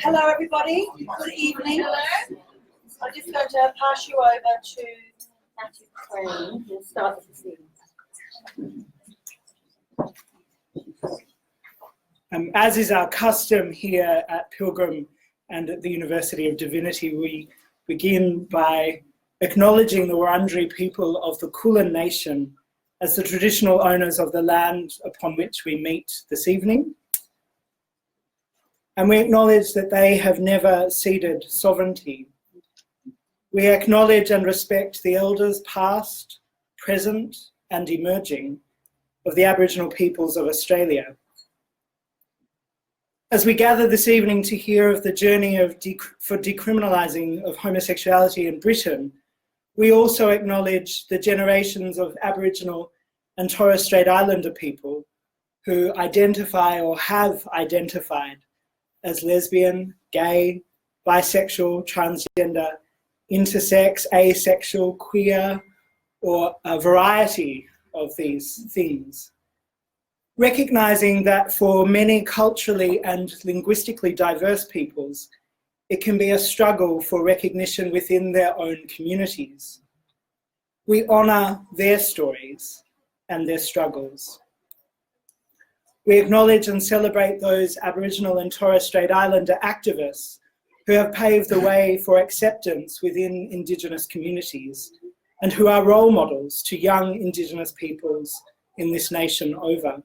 Hello, everybody. Good evening. I'm just going to pass you over to Matthew Crane, who will start this evening. As is our custom here at Pilgrim and at the University of Divinity, we begin by acknowledging the Wurundjeri people of the Kulin Nation as the traditional owners of the land upon which we meet this evening. And we acknowledge that they have never ceded sovereignty. We acknowledge and respect the elders past, present, and emerging of the Aboriginal peoples of Australia. As we gather this evening to hear of the journey for decriminalising of homosexuality in Britain, we also acknowledge the generations of Aboriginal and Torres Strait Islander people who identify or have identified as lesbian, gay, bisexual, transgender, intersex, asexual, queer, or a variety of these things. Recognising that for many culturally and linguistically diverse peoples, it can be a struggle for recognition within their own communities. We honour their stories and their struggles. We acknowledge and celebrate those Aboriginal and Torres Strait Islander activists who have paved the way for acceptance within Indigenous communities and who are role models to young Indigenous peoples in this nation over.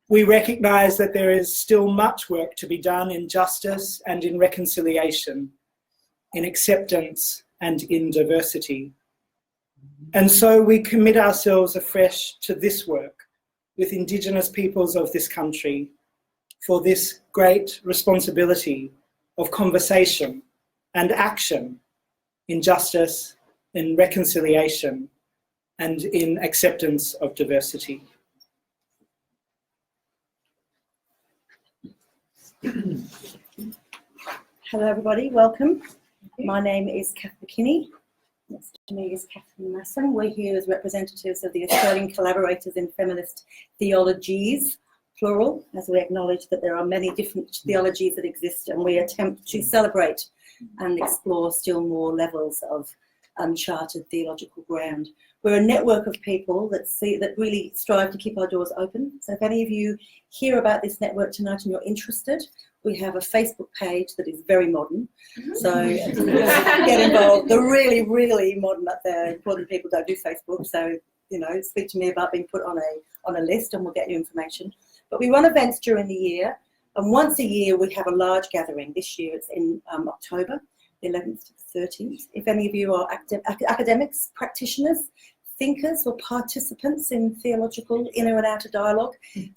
We recognise that there is still much work to be done in justice and in reconciliation, in acceptance and in diversity. And so we commit ourselves afresh to this work with Indigenous peoples of this country for this great responsibility of conversation and action in justice, in reconciliation, and in acceptance of diversity. Hello, everybody. Welcome. My name is Kath McKinney. Next to me is Catherine Masson. We're here as representatives of the Australian Collaborators in Feminist Theologies, plural, as we acknowledge that there are many different theologies that exist, and we attempt to celebrate and explore still more levels of uncharted theological ground. We're a network of people that really strive to keep our doors open. So if any of you hear about this network tonight and you're interested, we have a Facebook page that is very modern. So get involved. The really, really modern up there. Important people don't do Facebook. So, you know, speak to me about being put on a list and we'll get you information. But we run events during the year. And once a year, we have a large gathering. This year it's in October, the 11th to the 13th. If any of you are academics, practitioners, thinkers or participants in theological inner and outer dialogue,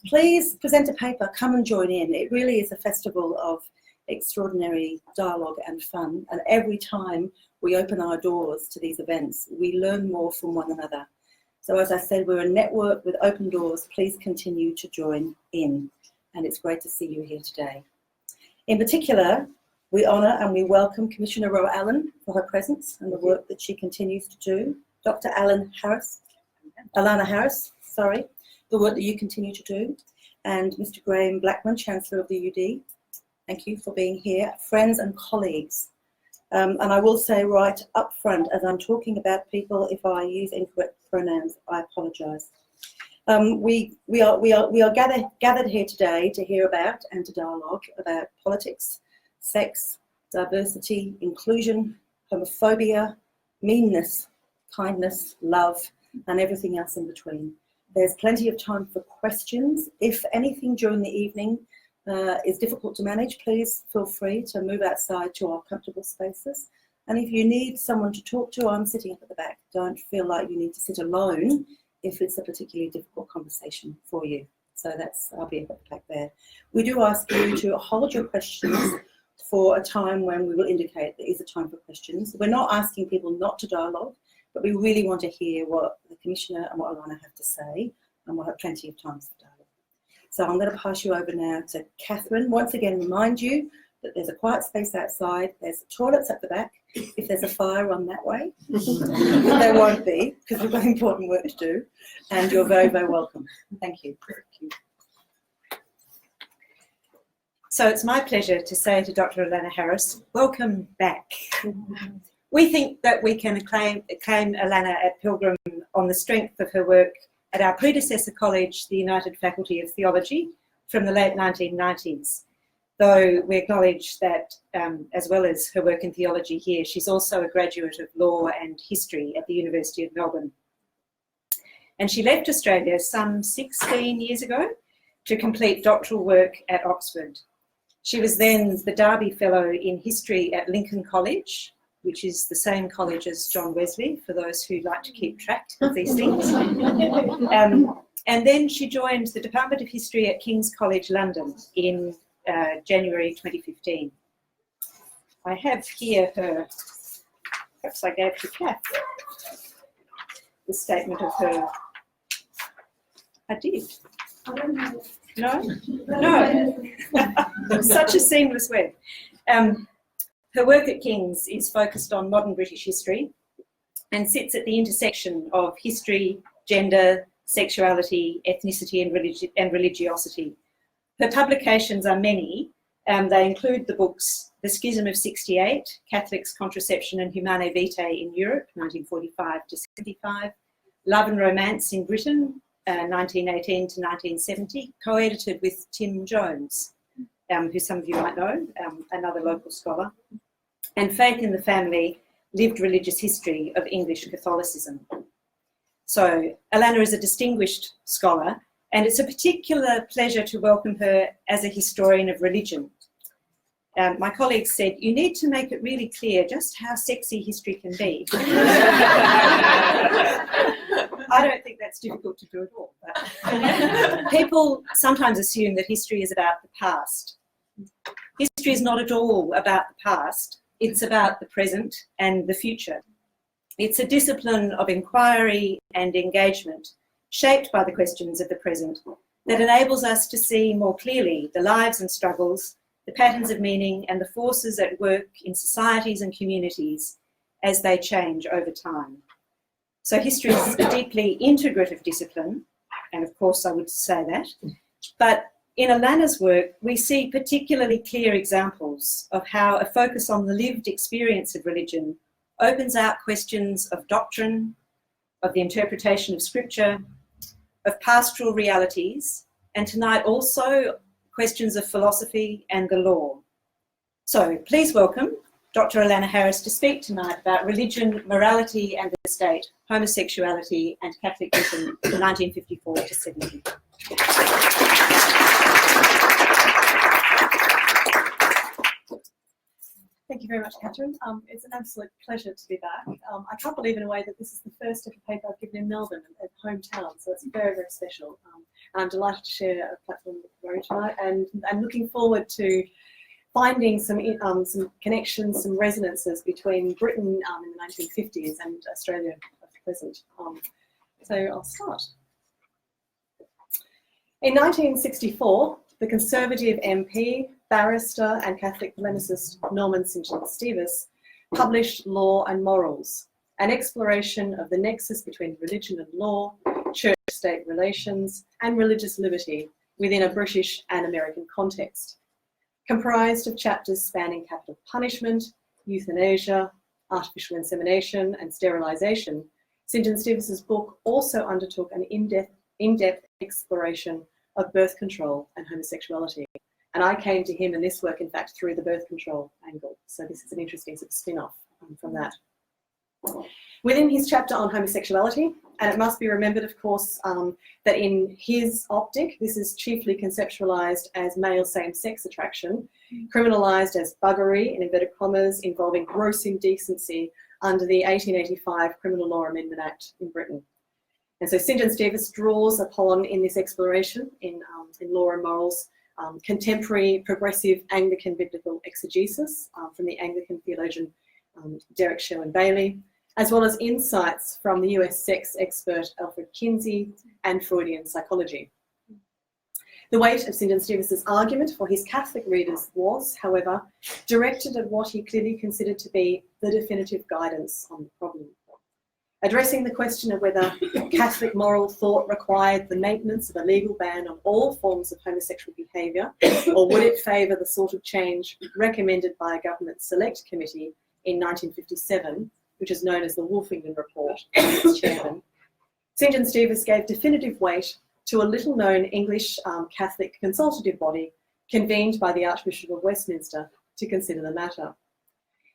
please present a paper, come and join in. It really is a festival of extraordinary dialogue and fun. And every time we open our doors to these events, we learn more from one another. So as I said, we're a network with open doors. Please continue to join in. And it's great to see you here today. In particular, we honour and we welcome Commissioner Roa Allen for her presence and the work that she continues to do. Dr. Alana Harris, the work that you continue to do, and Mr. Graham Blackman, Chancellor of the UD, thank you for being here. Friends and colleagues, and I will say right up front, as I'm talking about people, if I use incorrect pronouns, I apologise. We are gathered here today to hear about and to dialogue about politics, sex, diversity, inclusion, homophobia, meanness, kindness, love, and everything else in between. There's plenty of time for questions. If anything during the evening is difficult to manage, please feel free to move outside to our comfortable spaces. And if you need someone to talk to, I'm sitting up at the back. Don't feel like you need to sit alone if it's a particularly difficult conversation for you. So I'll be up at the back there. We do ask you to hold your questions for a time when we will indicate there is a time for questions. We're not asking people not to dialogue, but we really want to hear what the Commissioner and what Alana have to say, and we'll have plenty of time for dialogue. So I'm going to pass you over now to Catherine. Once again, remind you, that there's a quiet space outside, there's toilets at the back. If there's a fire, run that way. There won't be, because we've got important work to do, and you're very, very welcome. Thank you. So it's my pleasure to say to Dr. Alana Harris, welcome back. We think that we can acclaim Alana at Pilgrim on the strength of her work at our predecessor college, the United Faculty of Theology, from the late 1990s. Though we acknowledge that, as well as her work in theology here, she's also a graduate of law and history at the University of Melbourne. And she left Australia some 16 years ago to complete doctoral work at Oxford. She was then the Darby Fellow in History at Lincoln College, which is the same college as John Wesley, for those who like to keep track of these things. And then she joined the Department of History at King's College London in January 2015. I have here her, perhaps I gave to Kath, the statement of her. I did. I don't know. No? No. Such a seamless web. Her work at King's is focused on modern British history and sits at the intersection of history, gender, sexuality, ethnicity and religiosity. Her publications are many. They include the books The Schism of 68, Catholics, Contraception and Humane Vitae in Europe, 1945 to 75, Love and Romance in Britain, 1918 to 1970, co-edited with Tim Jones, who some of you might know, another local scholar, and Faith in the Family, Lived Religious History of English Catholicism. So Alana is a distinguished scholar, and it's a particular pleasure to welcome her as a historian of religion. My colleagues said, you need to make it really clear just how sexy history can be. I don't think that's difficult to do at all. But people sometimes assume that history is about the past. History is not at all about the past. It's about the present and the future. It's a discipline of inquiry and engagement shaped by the questions of the present that enables us to see more clearly the lives and struggles, the patterns of meaning and the forces at work in societies and communities as they change over time. So history is a deeply integrative discipline, and of course I would say that, but in Alana's work we see particularly clear examples of how a focus on the lived experience of religion opens out questions of doctrine, of the interpretation of scripture, of pastoral realities, and tonight also questions of philosophy and the law. So please welcome Dr. Alana Harris to speak tonight about religion, morality and the state, homosexuality and Catholic Britain from 1954 to 70. Thank you very much, Catherine. It's an absolute pleasure to be back. I can't believe in a way that this is the first ever paper I've given in Melbourne, at hometown, so it's very, very special. I'm delighted to share a platform with you tonight, and I'm looking forward to finding some connections, some resonances between Britain in the 1950s and Australia of the present. So I'll start. In 1964, the Conservative MP, barrister and Catholic polemicist Norman St. John Stevens published Law and Morals, an exploration of the nexus between religion and law, church-state relations and religious liberty within a British and American context. Comprised of chapters spanning capital punishment, euthanasia, artificial insemination and sterilisation, St. John Stevens' book also undertook an in-depth exploration of birth control and homosexuality. And I came to him in this work, in fact, through the birth control angle. So this is an interesting sort of spin-off from that. Within his chapter on homosexuality, and it must be remembered, of course, that in his optic, this is chiefly conceptualised as male same-sex attraction, criminalised as buggery, in inverted commas, involving gross indecency under the 1885 Criminal Law Amendment Act in Britain. And so St. John Stevens draws upon, in this exploration in Law and Morals, contemporary progressive Anglican biblical exegesis from the Anglican theologian Derek Sherwin Bailey, as well as insights from the US sex expert Alfred Kinsey and Freudian psychology. The weight of St John Stevens' argument for his Catholic readers was, however, directed at what he clearly considered to be the definitive guidance on the problem. Addressing the question of whether Catholic moral thought required the maintenance of a legal ban on all forms of homosexual behaviour, or would it favour the sort of change recommended by a government select committee in 1957, which is known as the Wolfington Report, and its chairman, St John Stevens gave definitive weight to a little-known English Catholic consultative body convened by the Archbishop of Westminster to consider the matter.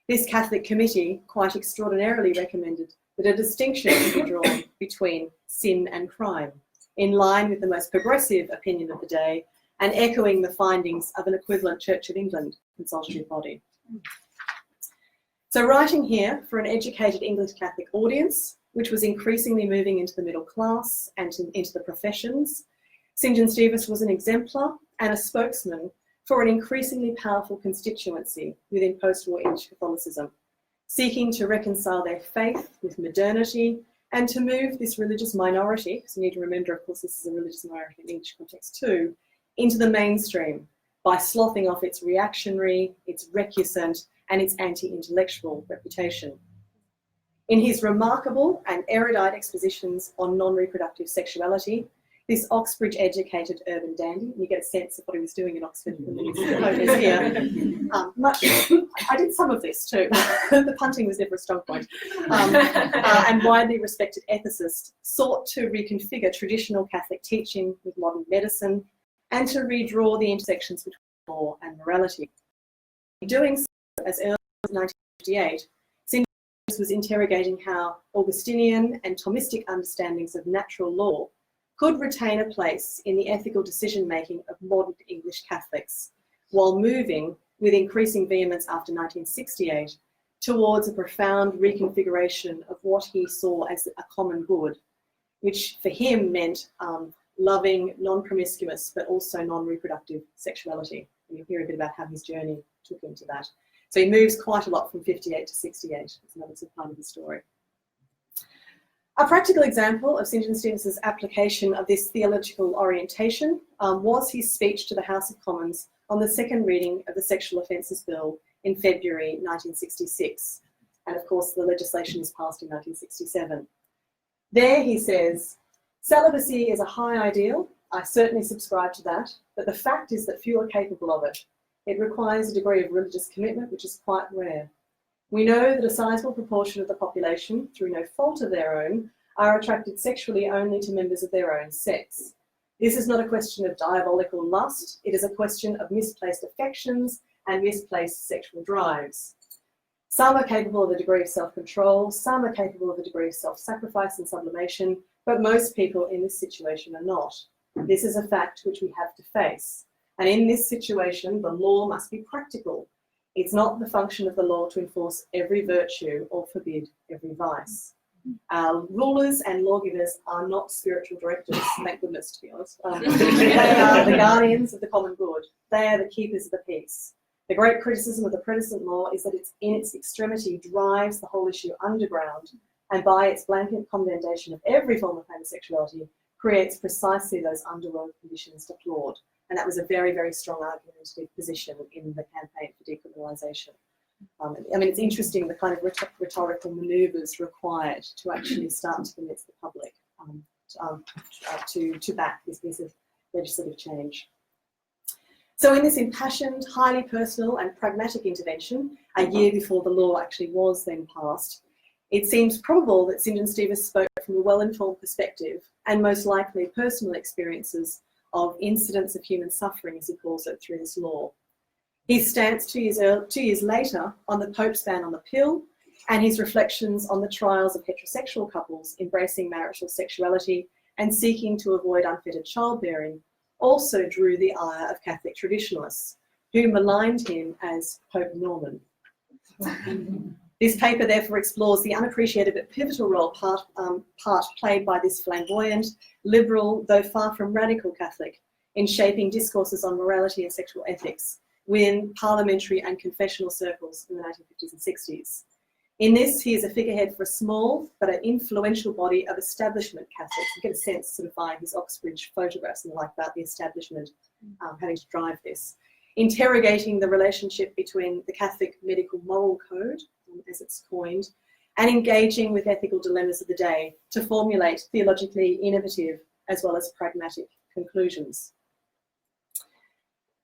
This Catholic committee quite extraordinarily recommended that a distinction should be drawn between sin and crime, in line with the most progressive opinion of the day and echoing the findings of an equivalent Church of England consultative body. So writing here for an educated English Catholic audience, which was increasingly moving into the middle class and into the professions, St John Stevens was an exemplar and a spokesman for an increasingly powerful constituency within post-war English Catholicism, seeking to reconcile their faith with modernity and to move this religious minority, because you need to remember, of course, this is a religious minority in the English context too, into the mainstream by sloughing off its reactionary, its recusant, and its anti-intellectual reputation. In his remarkable and erudite expositions on non-reproductive sexuality, this Oxbridge-educated urban dandy, and you get a sense of what he was doing in Oxford when he was here. I did some of this too. The punting was never a strong point. And widely respected ethicist, sought to reconfigure traditional Catholic teaching with modern medicine and to redraw the intersections between law and morality. Doing so as early as 1958, St. Stevens was interrogating how Augustinian and Thomistic understandings of natural law could retain a place in the ethical decision-making of modern English Catholics, while moving with increasing vehemence after 1968 towards a profound reconfiguration of what he saw as a common good, which for him meant loving, non-promiscuous, but also non-reproductive sexuality. And you'll hear a bit about how his journey took him to that. So he moves quite a lot from 58 to 68. That's another part of the story. A practical example of St John Stevens' application of this theological orientation was his speech to the House of Commons on the second reading of the Sexual Offences Bill in February 1966. And of course, the legislation was passed in 1967. There he says, "Celibacy is a high ideal. I certainly subscribe to that, but the fact is that few are capable of it. It requires a degree of religious commitment which is quite rare. We know that a sizable proportion of the population, through no fault of their own, are attracted sexually only to members of their own sex. This is not a question of diabolical lust, it is a question of misplaced affections and misplaced sexual drives. Some are capable of a degree of self-control, some are capable of a degree of self-sacrifice and sublimation, but most people in this situation are not. This is a fact which we have to face. And in this situation, the law must be practical. It's not the function of the law to enforce every virtue or forbid every vice. Our rulers and lawgivers are not spiritual directors, thank goodness, to be honest. They are the guardians of the common good. They are the keepers of the peace. The great criticism of the Protestant law is that it's in its extremity drives the whole issue underground, and by its blanket condemnation of every form of homosexuality, creates precisely those underworld conditions deplored. And that was a very, very strong argumentative position in the campaign for decriminalisation. I mean, it's interesting the kind of rhetorical manoeuvres required to actually start to convince the public to back this piece of legislative change. So in this impassioned, highly personal and pragmatic intervention, a year before the law actually was then passed, it seems probable that St John Stevens spoke from a well-informed perspective and most likely personal experiences of incidents of human suffering, as he calls it, through this law. His stance 2 years later on the Pope's ban on the pill and his reflections on the trials of heterosexual couples embracing marital sexuality and seeking to avoid unfettered childbearing also drew the ire of Catholic traditionalists, who maligned him as Pope Norman. This paper therefore explores the unappreciated but pivotal role part played by this flamboyant, liberal, though far from radical Catholic in shaping discourses on morality and sexual ethics within parliamentary and confessional circles in the 1950s and 60s. In this, he is a figurehead for a small but an influential body of establishment Catholics. You get a sense sort of by his Oxbridge photographs and like about the establishment having to drive this. Interrogating the relationship between the Catholic medical moral code, as it's coined, and engaging with ethical dilemmas of the day to formulate theologically innovative as well as pragmatic conclusions.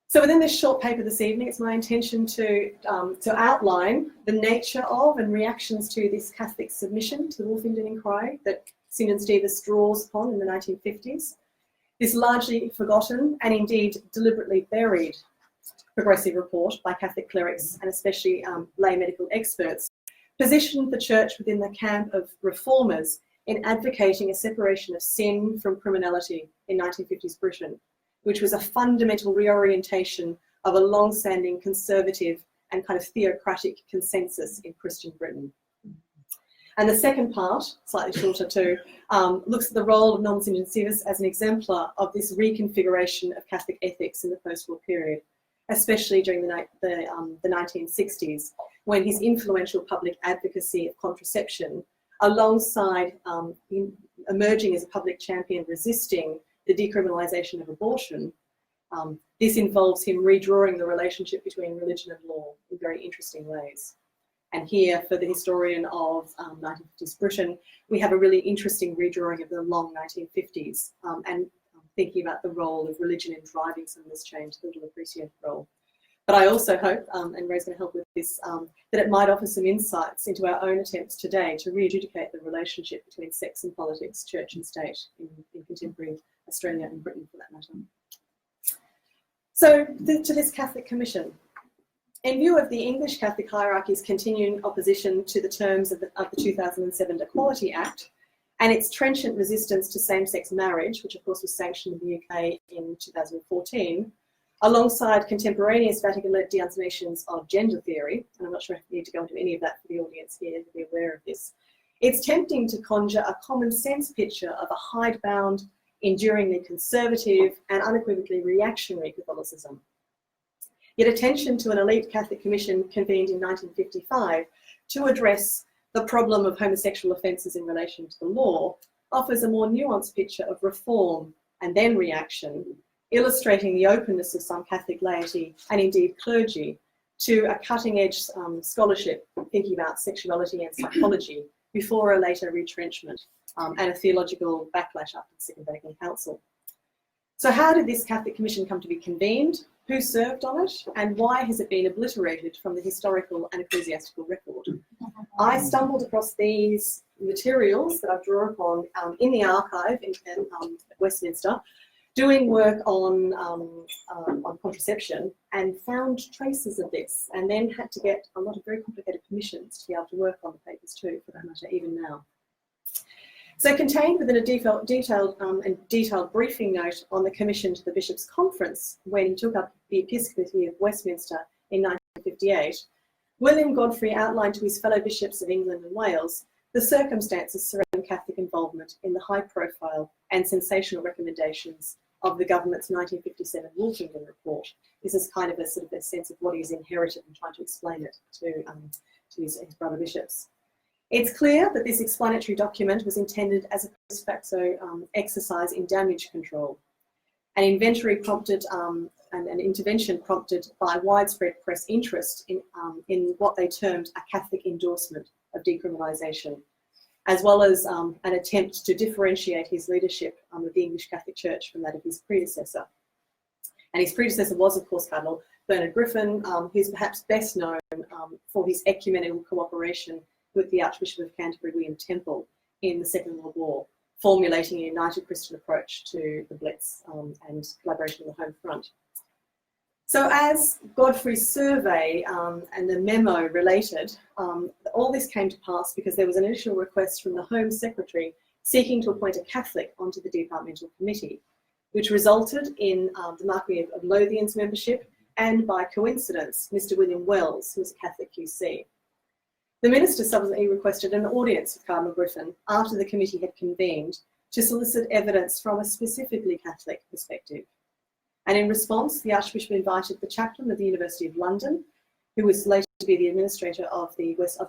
So within this short paper this evening, it's my intention to outline the nature of and reactions to this Catholic submission to the Wolfington Inquiry that St. Stevens draws upon in the 1950s. This largely forgotten and indeed deliberately buried progressive report by Catholic clerics and especially lay medical experts positioned the Church within the camp of reformers in advocating a separation of sin from criminality in 1950s Britain, which was a fundamental reorientation of a long-standing conservative and kind of theocratic consensus in Christian Britain. And the second part, slightly shorter too, looks at the role of Norman St. Stevens as an exemplar of this reconfiguration of Catholic ethics in the post-war period, especially during the 1960s, when his influential public advocacy of contraception, alongside emerging as a public champion resisting the decriminalisation of abortion, this involves him redrawing the relationship between religion and law in very interesting ways. And here, for the historian of 1950s Britain, we have a really interesting redrawing of the long 1950s and thinking about the role of religion in driving some of this change, the little appreciated role. But I also hope, and Ray's going to help with this, that it might offer some insights into our own attempts today to re-adjudicate the relationship between sex and politics, church and state in contemporary Australia and Britain for that matter. So to this Catholic Commission. In view of the English Catholic hierarchy's continuing opposition to the terms of the 2007 Equality Act and its trenchant resistance to same-sex marriage, which of course was sanctioned in the UK in 2014, alongside contemporaneous Vatican-led denunciations of gender theory, and I'm not sure if I need to go into any of that for the audience here to be aware of this, it's tempting to conjure a common sense picture of a hidebound, enduringly conservative and unequivocally reactionary Catholicism. Yet attention to an elite Catholic commission convened in 1955 to address the problem of homosexual offences in relation to the law offers a more nuanced picture of reform and then reaction, illustrating the openness of some Catholic laity and indeed clergy to a cutting-edge scholarship thinking about sexuality and psychology before a later retrenchment and a theological backlash after the Second Vatican Council. So how did this Catholic Commission come to be convened? Who served on it? And why has it been obliterated from the historical and ecclesiastical record? I stumbled across these materials that I've drawn upon in the archive in Westminster, doing work on contraception, and found traces of this, and then had to get a lot of very complicated permissions to be able to work on the papers too, for that matter, even now. So contained within a detailed briefing note on the commission to the Bishops' Conference when he took up the episcopacy of Westminster in 1958, William Godfrey outlined to his fellow bishops of England and Wales the circumstances surrounding Catholic involvement in the high-profile and sensational recommendations of the government's 1957 Wolfington report. This is kind of a sort of a sense of what he's inherited and trying to explain it to his brother bishops. It's clear that this explanatory document was intended as a post facto exercise in damage control, an inventory prompted and an intervention prompted by widespread press interest in what they termed a Catholic endorsement of decriminalisation, as well as an attempt to differentiate his leadership of the English Catholic Church from that of his predecessor. And his predecessor was, of course, Cardinal Bernard Griffin, who's perhaps best known for his ecumenical cooperation with the Archbishop of Canterbury, William Temple, in the Second World War, formulating a united Christian approach to the Blitz and collaboration on the home front. So as Godfrey's survey and the memo related, all this came to pass because there was an initial request from the Home Secretary seeking to appoint a Catholic onto the Departmental Committee, which resulted in the Marquis of Lothian's membership and, by coincidence, Mr. William Wells, who was a Catholic QC. The Minister subsequently requested an audience with Cardinal Griffin after the committee had convened to solicit evidence from a specifically Catholic perspective. And in response, the Archbishop invited the chaplain of the University of London, who was later to be the administrator of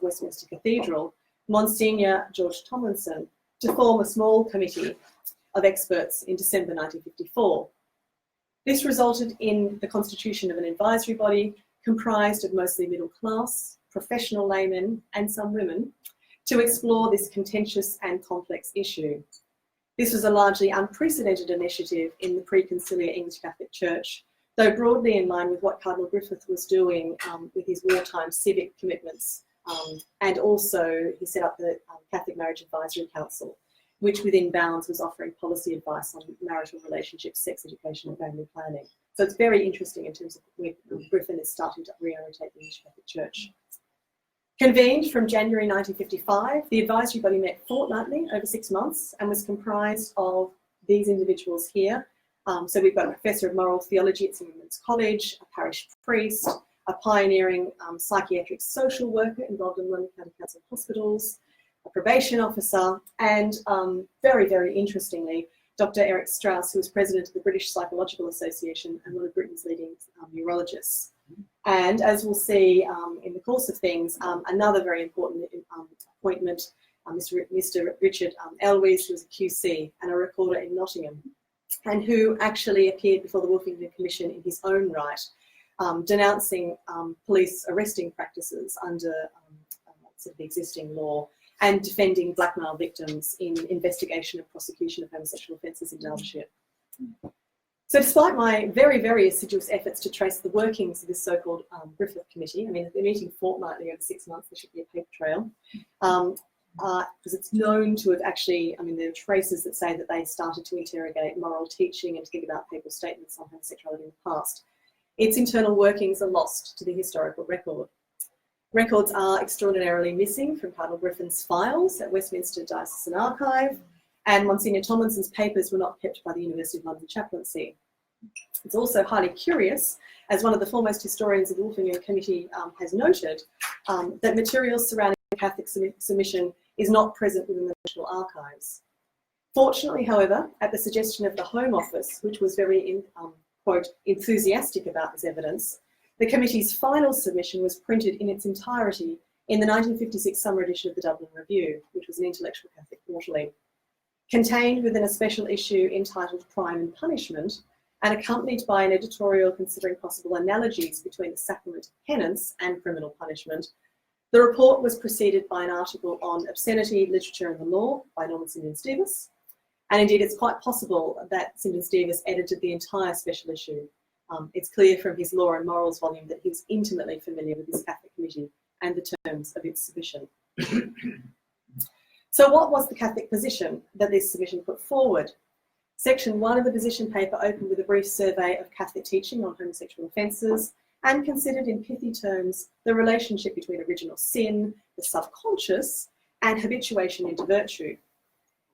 Westminster Cathedral, Monsignor George Tomlinson, to form a small committee of experts in December 1954. This resulted in the constitution of an advisory body comprised of mostly middle class, professional laymen and some women to explore this contentious and complex issue. This was a largely unprecedented initiative in the pre-conciliar English Catholic Church, though broadly in line with what Cardinal Griffith was doing with his wartime civic commitments. And also he set up the Catholic Marriage Advisory Council, which within bounds was offering policy advice on marital relationships, sex education and family planning. So it's very interesting in terms of where Griffin is starting to reorientate the English Catholic Church. Convened from January 1955, the advisory body met fortnightly over 6 months and was comprised of these individuals here. So we've got a professor of moral theology at St. Women's College, a parish priest, a pioneering psychiatric social worker involved in London County Council hospitals, a probation officer, and very, very interestingly, Dr. Eric Strauss, who was president of the British Psychological Association and one of Britain's leading neurologists. And as we'll see in the course of things, another very important appointment, Mr. Richard Elwes, who was a QC and a recorder in Nottingham, and who actually appeared before the Wolfington Commission in his own right, denouncing police arresting practices under sort of the existing law and defending blackmail victims in investigation and prosecution of homosexual offences in Derbyshire. So despite my very, very assiduous efforts to trace the workings of this so-called Griffith Committee, I mean, they're meeting fortnightly over 6 months, there should be a paper trail, because it's known to have actually, I mean, there are traces that say that they started to interrogate moral teaching and to think about people's statements on homosexuality in the past. Its internal workings are lost to the historical record. Records are extraordinarily missing from Cardinal Griffin's files at Westminster Diocesan Archive, and Monsignor Tomlinson's papers were not kept by the University of London Chaplaincy. It's also highly curious, as one of the foremost historians of the Wolfingen Committee has noted, that materials surrounding Catholic submission is not present within the National Archives. Fortunately, however, at the suggestion of the Home Office, which was very, quote, enthusiastic about this evidence, the committee's final submission was printed in its entirety in the 1956 summer edition of the Dublin Review, which was an intellectual Catholic quarterly. Contained within a special issue entitled Crime and Punishment, and accompanied by an editorial considering possible analogies between the sacrament of penance and criminal punishment, the report was preceded by an article on obscenity, literature and the law by Norman Simeon-Stevas. And indeed, it's quite possible that Simeon-Stevas edited the entire special issue. It's clear from his Law and Morals volume that he was intimately familiar with this Catholic committee and the terms of its submission. So what was the Catholic position that this submission put forward? Section 1 of the position paper opened with a brief survey of Catholic teaching on homosexual offences and considered in pithy terms the relationship between original sin, the subconscious, and habituation into virtue.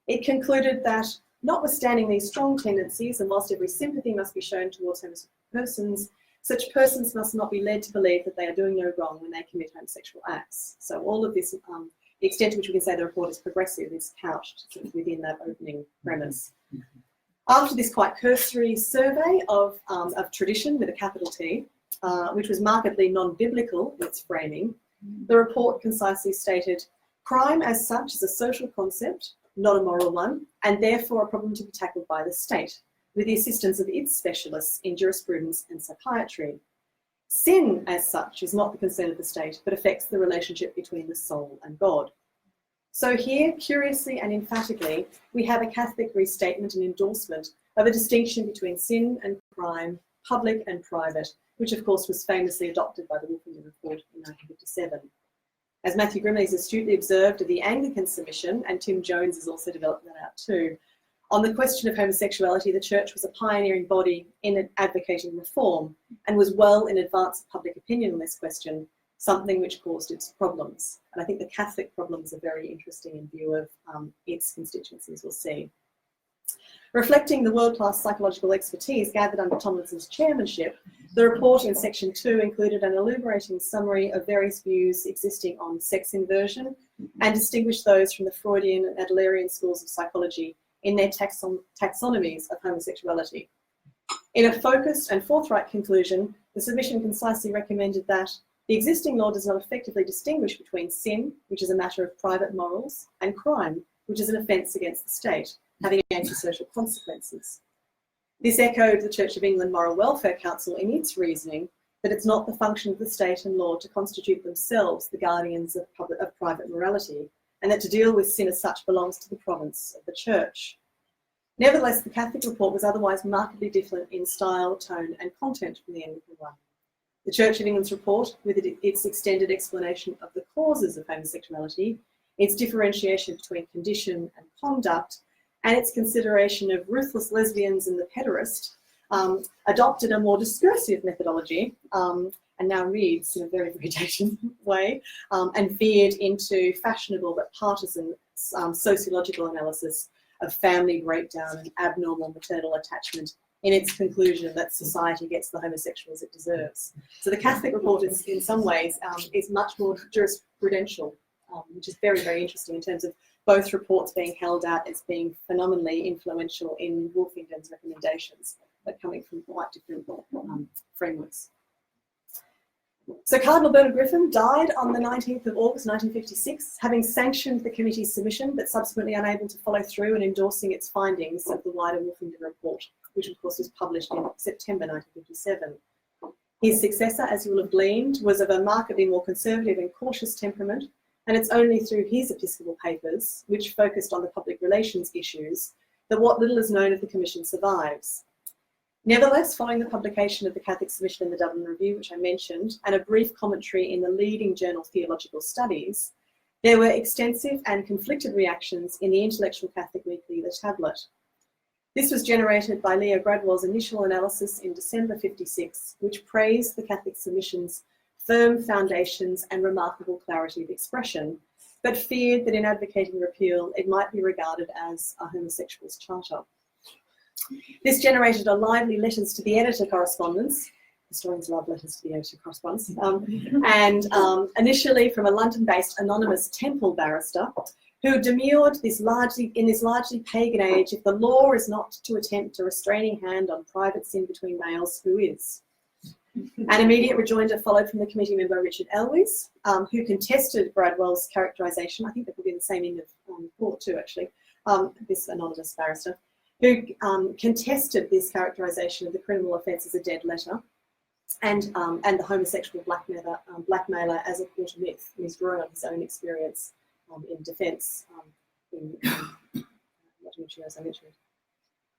It concluded that, notwithstanding these strong tendencies, and whilst every sympathy must be shown towards homosexual persons, such persons must not be led to believe that they are doing no wrong when they commit homosexual acts. So all of this, the extent to which we can say the report is progressive, is couched within that opening premise. After this quite cursory survey of tradition with a capital T, which was markedly non-biblical in its framing, the report concisely stated, crime as such is a social concept, not a moral one, and therefore a problem to be tackled by the state, with the assistance of its specialists in jurisprudence and psychiatry. Sin as such is not the concern of the state, but affects the relationship between the soul and God. So here, curiously and emphatically, we have a Catholic restatement and endorsement of a distinction between sin and crime, public and private, which of course was famously adopted by the Wolfingen Report in 1957. As Matthew Grimley has astutely observed of the Anglican submission, and Tim Jones has also developed that out too, on the question of homosexuality, the Church was a pioneering body in advocating reform and was well in advance of public opinion on this question, something which caused its problems. And I think the Catholic problems are very interesting in view of its constituencies, we'll see. Reflecting the world-class psychological expertise gathered under Tomlinson's chairmanship, the report in section 2 included an elaborating summary of various views existing on sex inversion and distinguished those from the Freudian and Adlerian schools of psychology in their taxonomies of homosexuality. In a focused and forthright conclusion, the submission concisely recommended that The existing law does not effectively distinguish between sin, which is a matter of private morals, and crime, which is an offence against the state, having antisocial consequences. This echoed the Church of England Moral Welfare Council in its reasoning that it's not the function of the state and law to constitute themselves the guardians of private morality, and that to deal with sin as such belongs to the province of the Church. Nevertheless, the Catholic report was otherwise markedly different in style, tone, and content from the Anglican one. The Church of England's report, with its extended explanation of the causes of homosexuality, its differentiation between condition and conduct, and its consideration of ruthless lesbians and the pederast, adopted a more discursive methodology, and now reads in a very, very dated way, and veered into fashionable but partisan sociological analysis of family breakdown and abnormal maternal attachment in its conclusion that society gets the homosexuals it deserves. So the Catholic report is, in some ways, is much more jurisprudential, which is very, very interesting in terms of both reports being held out as being phenomenally influential in Wolfington's recommendations, but coming from quite different frameworks. So Cardinal Bernard Griffin died on the 19th of August 1956, having sanctioned the committee's submission, but subsequently unable to follow through in endorsing its findings of the wider Wolfington report, which of course was published in September 1957. His successor, as you will have gleaned, was of a markedly more conservative and cautious temperament, and it's only through his episcopal papers, which focused on the public relations issues, that what little is known of the Commission survives. Nevertheless, following the publication of the Catholic Submission in the Dublin Review, which I mentioned, and a brief commentary in the leading journal Theological Studies, there were extensive and conflicted reactions in the Intellectual Catholic Weekly, The Tablet. This was generated by Leo Gradwell's initial analysis in December 56, which praised the Catholic Submission's firm foundations and remarkable clarity of expression, but feared that in advocating repeal, it might be regarded as a homosexual's charter. This generated a lively letters to the editor correspondence. Historians love letters to the editor correspondence. Initially from a London-based anonymous Temple barrister who demurred in this largely pagan age, if the law is not to attempt a restraining hand on private sin between males, who is? An immediate rejoinder followed from the committee member Richard Elwes, who contested Gradwell's characterisation. I think that would be the same end of court too, actually, this anonymous barrister, who contested this characterisation of the criminal offence as a dead letter and the homosexual blackmailer as a quarter myth. He's drawing on his own experience in defence as I mentioned.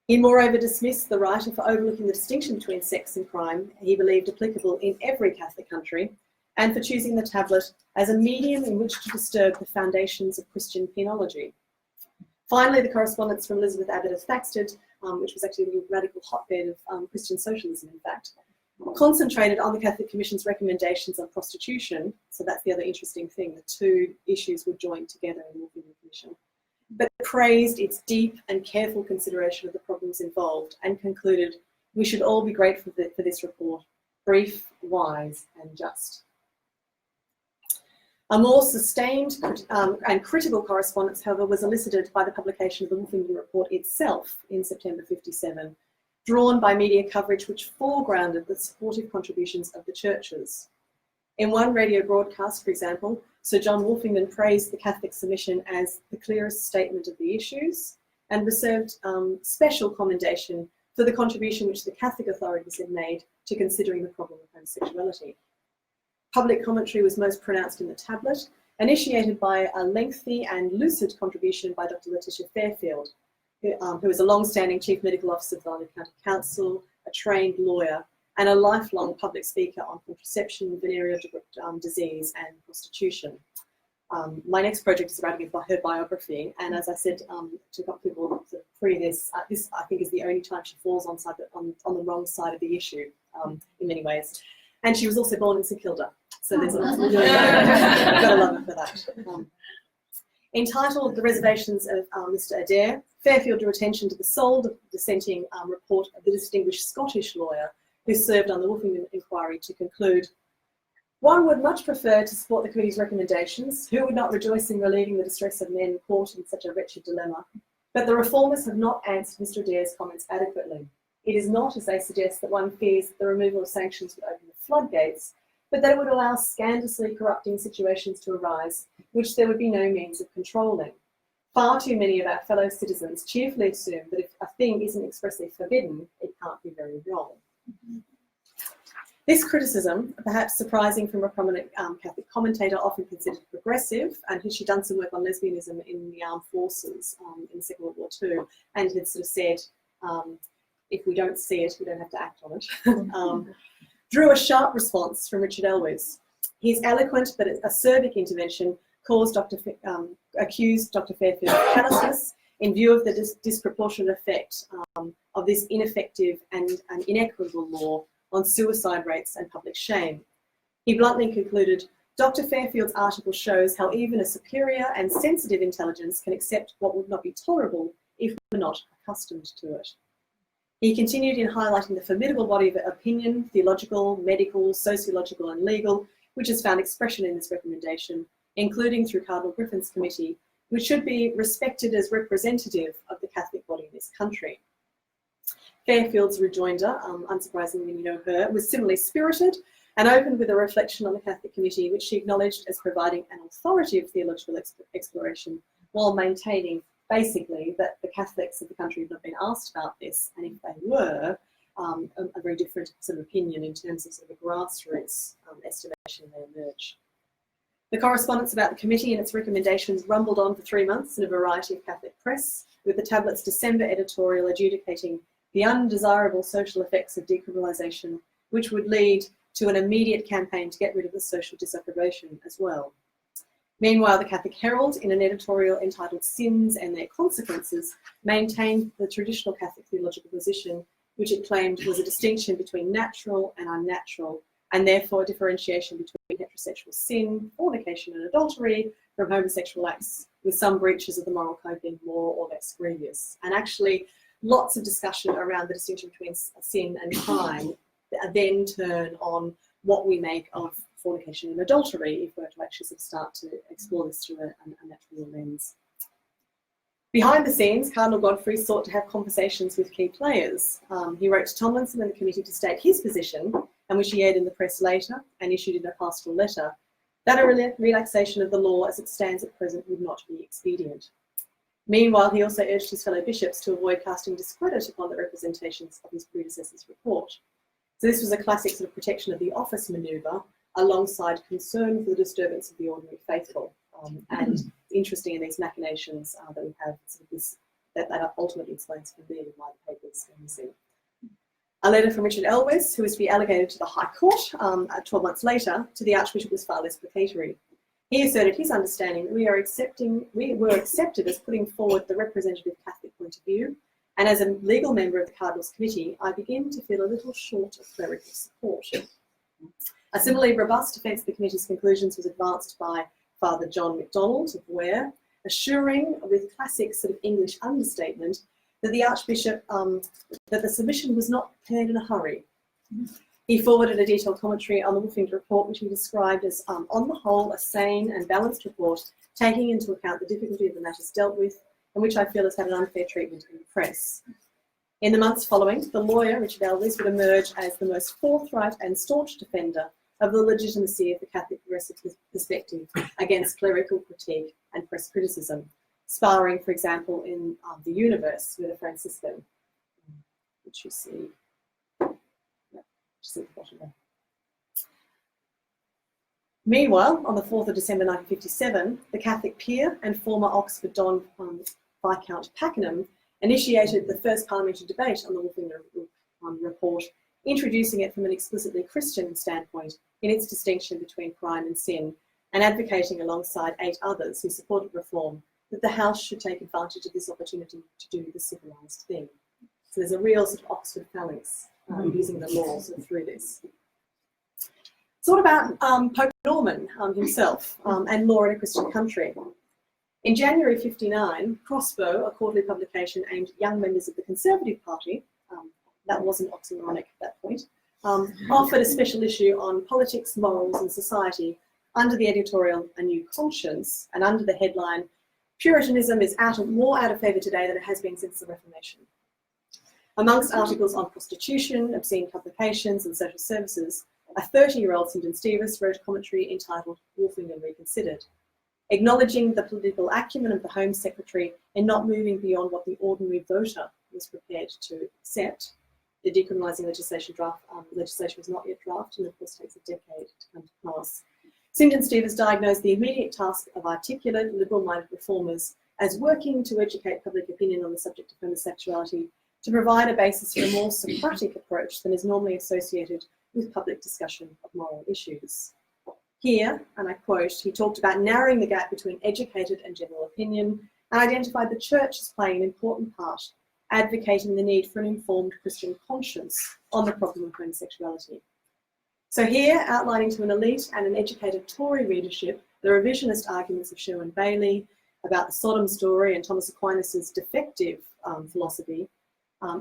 He moreover dismissed the writer for overlooking the distinction between sex and crime he believed applicable in every Catholic country, and for choosing the tablet as a medium in which to disturb the foundations of Christian penology. Finally, the correspondence from Elizabeth Abbott of Thaxted, which was actually a radical hotbed of Christian socialism, in fact, concentrated on the Catholic Commission's recommendations on prostitution. So that's the other interesting thing, the two issues were joined together in the Wolfington Commission, but praised its deep and careful consideration of the problems involved and concluded, we should all be grateful for this report, brief, wise and just. A more sustained and critical correspondence, however, was elicited by the publication of the Wolfington Report itself in September 57, drawn by media coverage which foregrounded the supportive contributions of the churches. In one radio broadcast, for example, Sir John Wolfington praised the Catholic Submission as the clearest statement of the issues and reserved special commendation for the contribution which the Catholic authorities had made to considering the problem of homosexuality. Public commentary was most pronounced in the tablet, initiated by a lengthy and lucid contribution by Dr. Letitia Fairfield, who is a long-standing Chief Medical Officer of the London County Council, a trained lawyer, and a lifelong public speaker on contraception, venereal disease, and prostitution. My next project is writing her biography, and as I said to a couple of people pre this, this I think is the only time she falls on the wrong side of the issue in many ways. And she was also born in St Kilda, so there's a lot of I've got to love her for that. Entitled The Reservations of Mr Adair, Fairfield drew attention to the sole dissenting report of the distinguished Scottish lawyer who served on the Wolfington inquiry to conclude, one would much prefer to support the committee's recommendations, who would not rejoice in relieving the distress of men caught in such a wretched dilemma, but the reformers have not answered Mr Adair's comments adequately. It is not, as they suggest, that one fears that the removal of sanctions would open the floodgates, but that it would allow scandalously corrupting situations to arise, which there would be no means of controlling. Far too many of our fellow citizens cheerfully assume that if a thing isn't expressly forbidden, it can't be very wrong. This criticism, perhaps surprising from a prominent Catholic commentator, often considered progressive, and she'd done some work on lesbianism in the armed forces in the Second World War II, and had sort of said, if we don't see it, we don't have to act on it, drew a sharp response from Richard Elwes. His eloquent but acerbic intervention accused Dr. Fairfield of callousness in view of the disproportionate effect of this ineffective and inequitable law on suicide rates and public shame. He bluntly concluded, Dr. Fairfield's article shows how even a superior and sensitive intelligence can accept what would not be tolerable if we're not accustomed to it. He continued in highlighting the formidable body of opinion, theological, medical, sociological and legal, which has found expression in this recommendation, including through Cardinal Griffin's committee, which should be respected as representative of the Catholic body in this country. Fairfield's rejoinder, unsurprisingly when you know her, was similarly spirited and opened with a reflection on the Catholic committee, which she acknowledged as providing an authoritative theological exploration while maintaining basically that the Catholics of the country had not been asked about this, and if they were, a very different sort of opinion in terms of sort of a grassroots estimation may emerge. The correspondence about the committee and its recommendations rumbled on for 3 months in a variety of Catholic press, with the tablet's December editorial adjudicating the undesirable social effects of decriminalisation, which would lead to an immediate campaign to get rid of the social disapprobation as well. Meanwhile, the Catholic Herald, in an editorial entitled Sins and Their Consequences, maintained the traditional Catholic theological position, which it claimed was a distinction between natural and unnatural, and therefore a differentiation between heterosexual sin, fornication and adultery from homosexual acts, with some breaches of the moral code being more or less grievous. And actually, lots of discussion around the distinction between sin and crime then turn on what we make of fornication and adultery if we're to actually sort of start to explore this through a natural lens. Behind the scenes, Cardinal Godfrey sought to have conversations with key players. He wrote to Tomlinson and the committee to state his position, and which he aired in the press later and issued in a pastoral letter, that a relaxation of the law as it stands at present would not be expedient. Meanwhile, he also urged his fellow bishops to avoid casting discredit upon the representations of his predecessor's report. So this was a classic sort of protection of the office manoeuvre alongside concern for the disturbance of the ordinary faithful. And interesting in these machinations that we have sort of this, that ultimately explains for me why the papers are missing. A letter from Richard Elwes, who was to be allocated to the High Court 12 months later, to the Archbishop was far less placatory. He asserted his understanding that we were accepted as putting forward the representative Catholic point of view, and as a legal member of the Cardinals Committee, I begin to feel a little short of clerical support. A similarly robust defence of the committee's conclusions was advanced by Father John MacDonald of Ware, assuring with classic sort of English understatement that the Archbishop, that the submission was not prepared in a hurry. He forwarded a detailed commentary on the Wolfinger report, which he described as, on the whole, a sane and balanced report, taking into account the difficulty of the matters dealt with, and which I feel has had an unfair treatment in the press. In the months following, the lawyer, Richard Elwes, would emerge as the most forthright and staunch defender of the legitimacy of the Catholic progressive perspective against clerical critique and press criticism, sparring, for example, in The Universe with a Franciscan, which you see. Meanwhile, on the 4th of December 1957, the Catholic peer and former Oxford Don Viscount Pakenham initiated the first parliamentary debate on the Wolfinger report, introducing it from an explicitly Christian standpoint in its distinction between crime and sin, and advocating alongside 8 others who supported reform that the House should take advantage of this opportunity to do the civilised thing. So there's a real sort of Oxford phalanx using the law sort of through this. So what about Pope Norman himself and law in a Christian country? In January 1959, Crossbow, a quarterly publication aimed at young members of the Conservative Party, that wasn't oxymoronic at that point, offered a special issue on politics, morals and society under the editorial A New Conscience and under the headline, Puritanism is more out of favour today than it has been since the Reformation. Amongst articles on prostitution, obscene publications and social services, A 30-year-old St John Stevens wrote a commentary entitled Wolfingen Reconsidered, acknowledging the political acumen of the Home Secretary in not moving beyond what the ordinary voter was prepared to accept. The decriminalising legislation was not yet drafted, and of course takes a decade to come to pass. St John Stevens diagnosed the immediate task of articulate, liberal-minded reformers as working to educate public opinion on the subject of homosexuality, to provide a basis for a more Socratic approach than is normally associated with public discussion of moral issues. Here, and I quote, he talked about narrowing the gap between educated and general opinion, and identified the church as playing an important part, advocating the need for an informed Christian conscience on the problem of homosexuality. So here, outlining to an elite and an educated Tory readership the revisionist arguments of Sherwin Bailey about the Sodom story and Thomas Aquinas' defective philosophy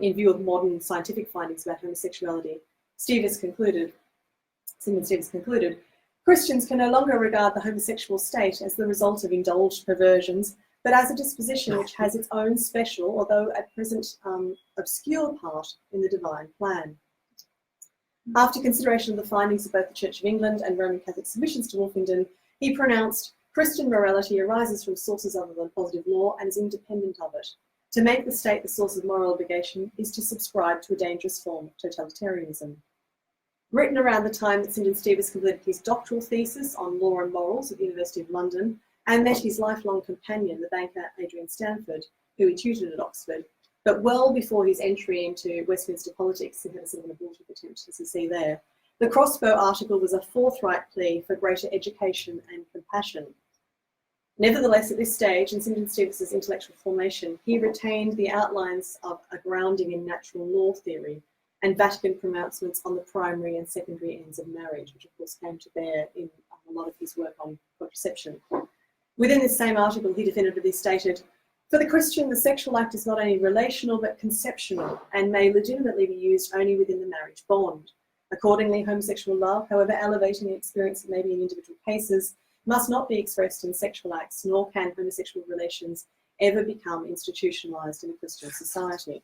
in view of modern scientific findings about homosexuality, Simon Stevens concluded, Christians can no longer regard the homosexual state as the result of indulged perversions, but as a disposition which has its own special, although at present obscure part in the divine plan. After consideration of the findings of both the Church of England and Roman Catholic submissions to Wolfingen, he pronounced, Christian morality arises from sources other than positive law and is independent of it. To make the state the source of moral obligation is to subscribe to a dangerous form of totalitarianism. Written around the time that St John Stevens completed his doctoral thesis on law and morals at the University of London and met his lifelong companion, the banker Adrian Stanford, who he tutored at Oxford, but well before his entry into Westminster politics, he had a sort of an abortive attempt, as you see there. The Crossbow article was a forthright plea for greater education and compassion. Nevertheless, at this stage in St John Stevens' intellectual formation, he retained the outlines of a grounding in natural law theory and Vatican pronouncements on the primary and secondary ends of marriage, which of course came to bear in a lot of his work on contraception. Within this same article, he definitively stated, for the Christian, the sexual act is not only relational but conceptual and may legitimately be used only within the marriage bond. Accordingly, homosexual love, however elevating the experience it may be in individual cases, must not be expressed in sexual acts, nor can homosexual relations ever become institutionalised in a Christian society.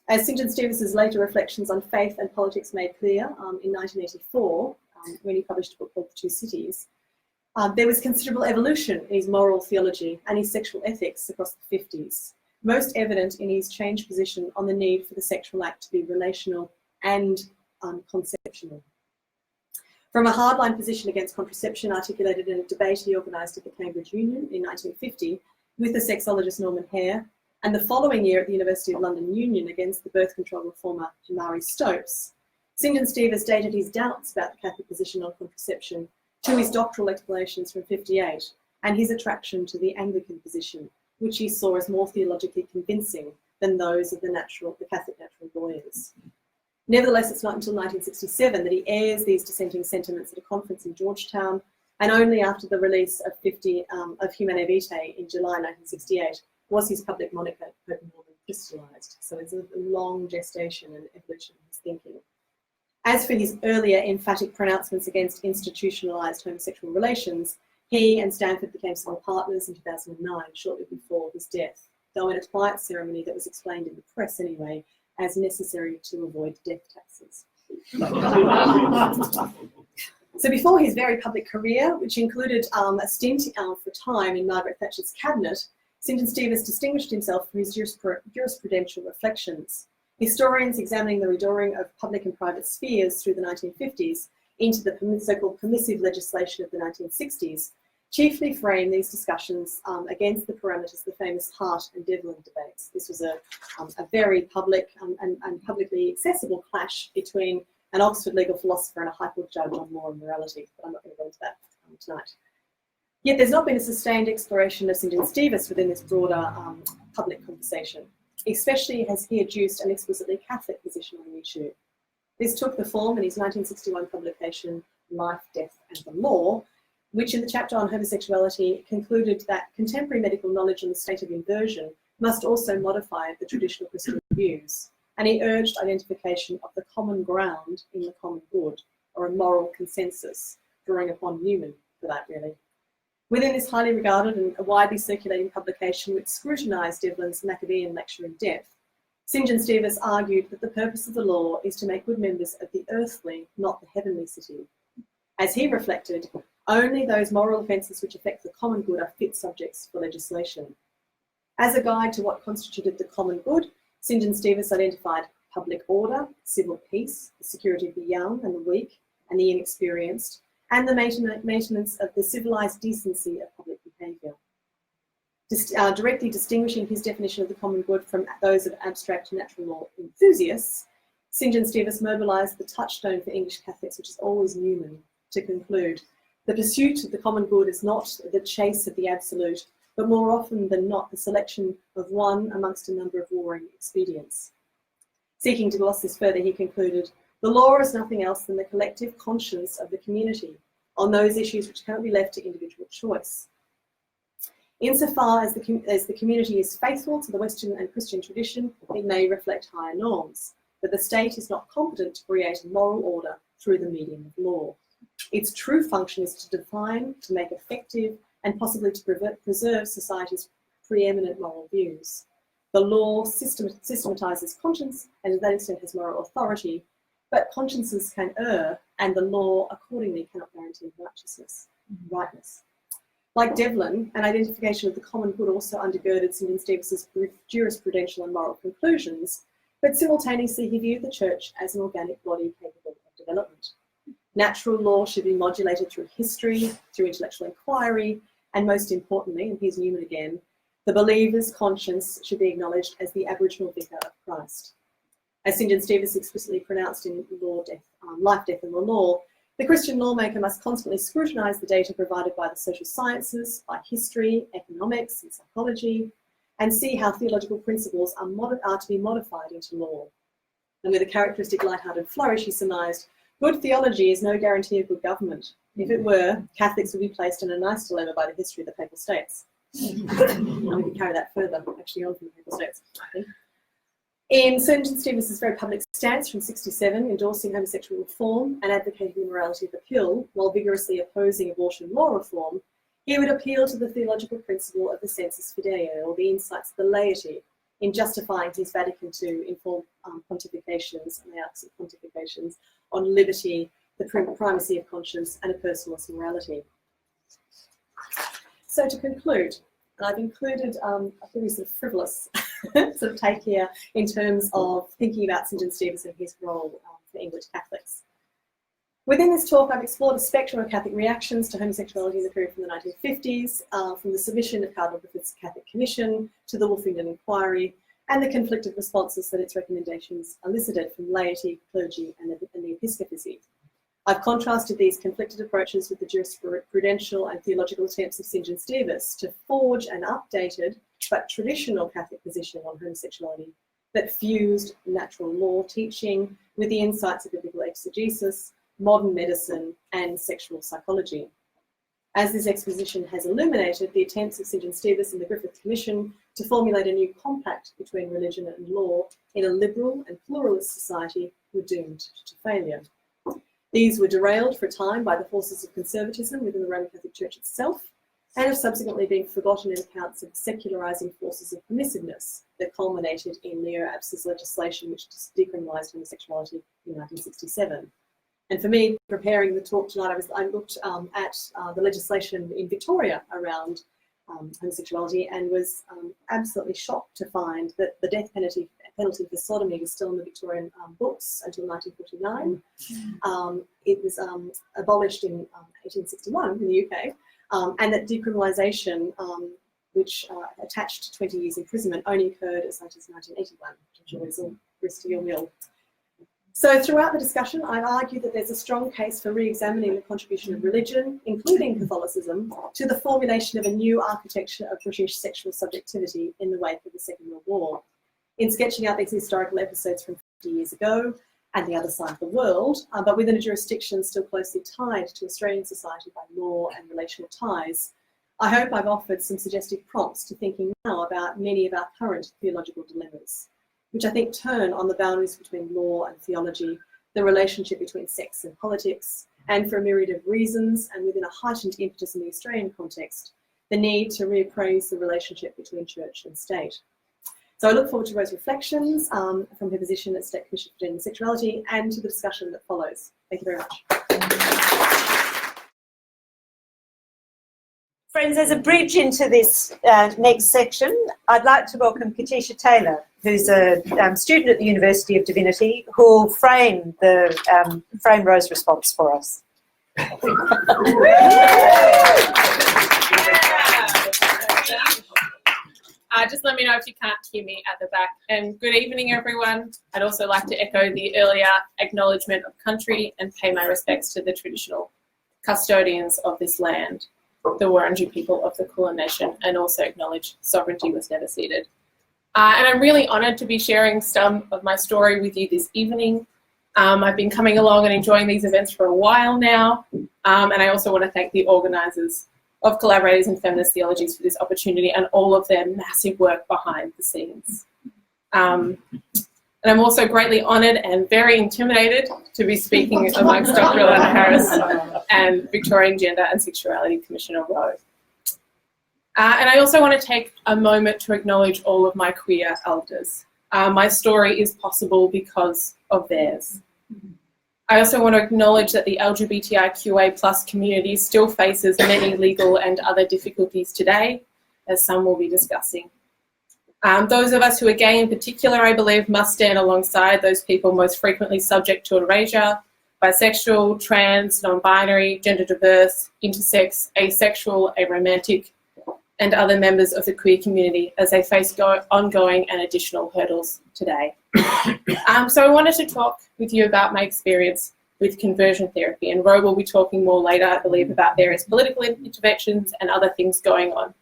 As St John Stevens' later reflections on faith and politics made clear in 1984, when he published a book called The Two Cities, there was considerable evolution in his moral theology and his sexual ethics across the 50s, most evident in his changed position on the need for the sexual act to be relational and conceptual. From a hardline position against contraception articulated in a debate he organised at the Cambridge Union in 1950 with the sexologist Norman Hare, and the following year at the University of London Union against the birth control reformer Marie Stopes, St John Stevens dated his doubts about the Catholic position on contraception to his doctoral explanations from 58 and his attraction to the Anglican position, which he saw as more theologically convincing than those of the Catholic natural lawyers. Nevertheless, it's not until 1967 that he airs these dissenting sentiments at a conference in Georgetown, and only after the release of Humanae Vitae in July 1968 was his public moniker Copenhagen crystallised. So it's a long gestation and evolution of his thinking. As for his earlier emphatic pronouncements against institutionalised homosexual relations, he and Stanford became civil partners in 2009, shortly before his death, though in a quiet ceremony that was explained in the press anyway, as necessary to avoid death taxes. So before his very public career, which included a stint for time in Margaret Thatcher's cabinet, St John Stevens distinguished himself for his jurisprudential reflections. Historians examining the redoring of public and private spheres through the 1950s into the so-called permissive legislation of the 1960s chiefly frame these discussions against the parameters of the famous Hart and Devlin debates. This was a very public and publicly accessible clash between an Oxford legal philosopher and a High Court judge on law and morality, but I'm not going to go into that tonight. Yet there's not been a sustained exploration of St John Stevens within this broader public conversation, especially as he adduced an explicitly Catholic position on the issue. This took the form in his 1961 publication, Life, Death and the Law, which in the chapter on homosexuality concluded that contemporary medical knowledge on the state of inversion must also modify the traditional Christian views, and he urged identification of the common ground in the common good, or a moral consensus, drawing upon Newman for that really. Within this highly regarded and widely circulating publication which scrutinised Devlin's Maccabean lecture in depth, St John Stevens argued that the purpose of the law is to make good members of the earthly, not the heavenly city. As he reflected, only those moral offences which affect the common good are fit subjects for legislation. As a guide to what constituted the common good, St John Stevens identified public order, civil peace, the security of the young and the weak and the inexperienced, and the maintenance of the civilised decency of public behaviour. Directly distinguishing his definition of the common good from those of abstract natural law enthusiasts, St John Stevens mobilised the touchstone for English Catholics, which is always Newman, to conclude, the pursuit of the common good is not the chase of the absolute, but more often than not the selection of one amongst a number of warring expedients. Seeking to gloss this further, he concluded, the law is nothing else than the collective conscience of the community on those issues which cannot be left to individual choice. Insofar as the community is faithful to the Western and Christian tradition, it may reflect higher norms, but the state is not competent to create a moral order through the medium of law. Its true function is to define, to make effective, and possibly to preserve society's preeminent moral views. The law systematises conscience and to that extent has moral authority, but consciences can err and the law accordingly cannot guarantee rightness. Like Devlin, an identification of the common good also undergirded St John Stevens' jurisprudential and moral conclusions, but simultaneously he viewed the Church as an organic body capable of development. Natural law should be modulated through history, through intellectual inquiry, and most importantly, and here's Newman again, the believer's conscience should be acknowledged as the Aboriginal vicar of Christ. As St John Stevens explicitly pronounced in Life, Death and the Law, the Christian lawmaker must constantly scrutinise the data provided by the social sciences, by history, economics and psychology, and see how theological principles are to be modified into law. And with a characteristic light-hearted flourish, he surmised, good theology is no guarantee of good government. If it were, Catholics would be placed in a nice dilemma by the history of the Papal States. And we can carry that further, actually, on from the Papal States, I think. In St John Stevens' very public stance from 1967, endorsing homosexual reform and advocating the morality of the pill, while vigorously opposing abortion law reform, he would appeal to the theological principle of the sensus fidei, or the insights of the laity, in justifying his Vatican II informed pontifications and the acts of pontifications on liberty, the primacy of conscience, and a personalist morality. So to conclude, and I've included a very sort of frivolous sort of take here in terms of thinking about St John Stevens and his role for English Catholics. Within this talk, I've explored a spectrum of Catholic reactions to homosexuality in the period from the 1950s, from the submission of Cardinal Briford's Catholic Commission to the Wolfington Inquiry, and the conflicted responses that its recommendations elicited from laity, clergy, and the episcopacy. I've contrasted these conflicted approaches with the jurisprudential and theological attempts of St John Stevens to forge an updated but traditional Catholic position on homosexuality that fused natural law teaching with the insights of biblical exegesis, modern medicine, and sexual psychology. As this exposition has illuminated, the attempts of St John Stevens and the Griffith Commission to formulate a new compact between religion and law in a liberal and pluralist society were doomed to failure. These were derailed for a time by the forces of conservatism within the Roman Catholic Church itself, and have subsequently been forgotten in accounts of secularising forces of permissiveness that culminated in Leo Abse's legislation, which decriminalised homosexuality in 1967. And for me, preparing the talk tonight, I looked at the legislation in Victoria around homosexuality and was absolutely shocked to find that the death penalty for sodomy was still in the Victorian books until 1949. It was abolished in 1861 in the UK, and that decriminalisation, which attached to 20 years imprisonment, only occurred as late as 1981, which I'm sure is all grist to your mill. So throughout the discussion, I've argued that there's a strong case for re-examining the contribution of religion, including Catholicism, to the formulation of a new architecture of British sexual subjectivity in the wake of the Second World War. In sketching out these historical episodes from 50 years ago and the other side of the world, but within a jurisdiction still closely tied to Australian society by law and relational ties, I hope I've offered some suggestive prompts to thinking now about many of our current theological dilemmas, which I think turn on the boundaries between law and theology, the relationship between sex and politics, and for a myriad of reasons, and within a heightened impetus in the Australian context, the need to reappraise the relationship between church and state. So I look forward to Rose's reflections from her position as State Commissioner for Gender and Sexuality and to the discussion that follows. Thank you very much. Friends, as a bridge into this next section, I'd like to welcome Katisha Taylor, who's a student at the University of Divinity, who will frame Rose's response for us. Just let me know if you can't hear me at the back. And good evening, everyone. I'd also like to echo the earlier acknowledgement of country and pay my respects to the traditional custodians of this land, the Wurundjeri people of the Kulin Nation, and also acknowledge sovereignty was never ceded. And I'm really honoured to be sharing some of my story with you this evening. I've been coming along and enjoying these events for a while now, and I also want to thank the organisers of Collaborators in Feminist Theologies for this opportunity and all of their massive work behind the scenes. And I'm also greatly honoured and very intimidated to be speaking amongst Dr. Alana Harris and Victorian Gender and Sexuality Commissioner Rowe. And I also want to take a moment to acknowledge all of my queer elders. My story is possible because of theirs. I also want to acknowledge that the LGBTIQA+ community still faces many legal and other difficulties today, as some will be discussing. Those of us who are gay in particular, I believe, must stand alongside those people most frequently subject to erasure: bisexual, trans, non-binary, gender diverse, intersex, asexual, aromantic, and other members of the queer community as they face ongoing and additional hurdles today. So I wanted to talk with you about my experience with conversion therapy, and Ro will be talking more later, I believe, about various political interventions and other things going on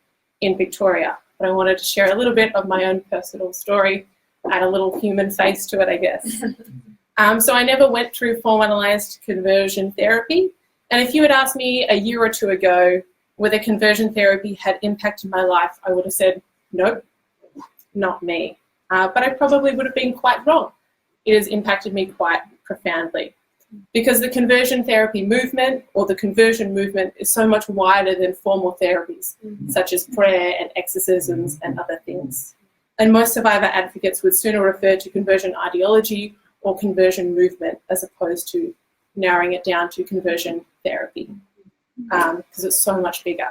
in Victoria. But I wanted to share a little bit of my own personal story, add a little human face to it, I guess. So I never went through formalised conversion therapy, and if you had asked me a year or two ago whether conversion therapy had impacted my life, I would have said, nope, not me. But I probably would have been quite wrong. It has impacted me quite profoundly, because the conversion therapy movement, or the conversion movement, is so much wider than formal therapies, such as prayer and exorcisms and other things. And most survivor advocates would sooner refer to conversion ideology or conversion movement as opposed to narrowing it down to conversion therapy, because it's so much bigger.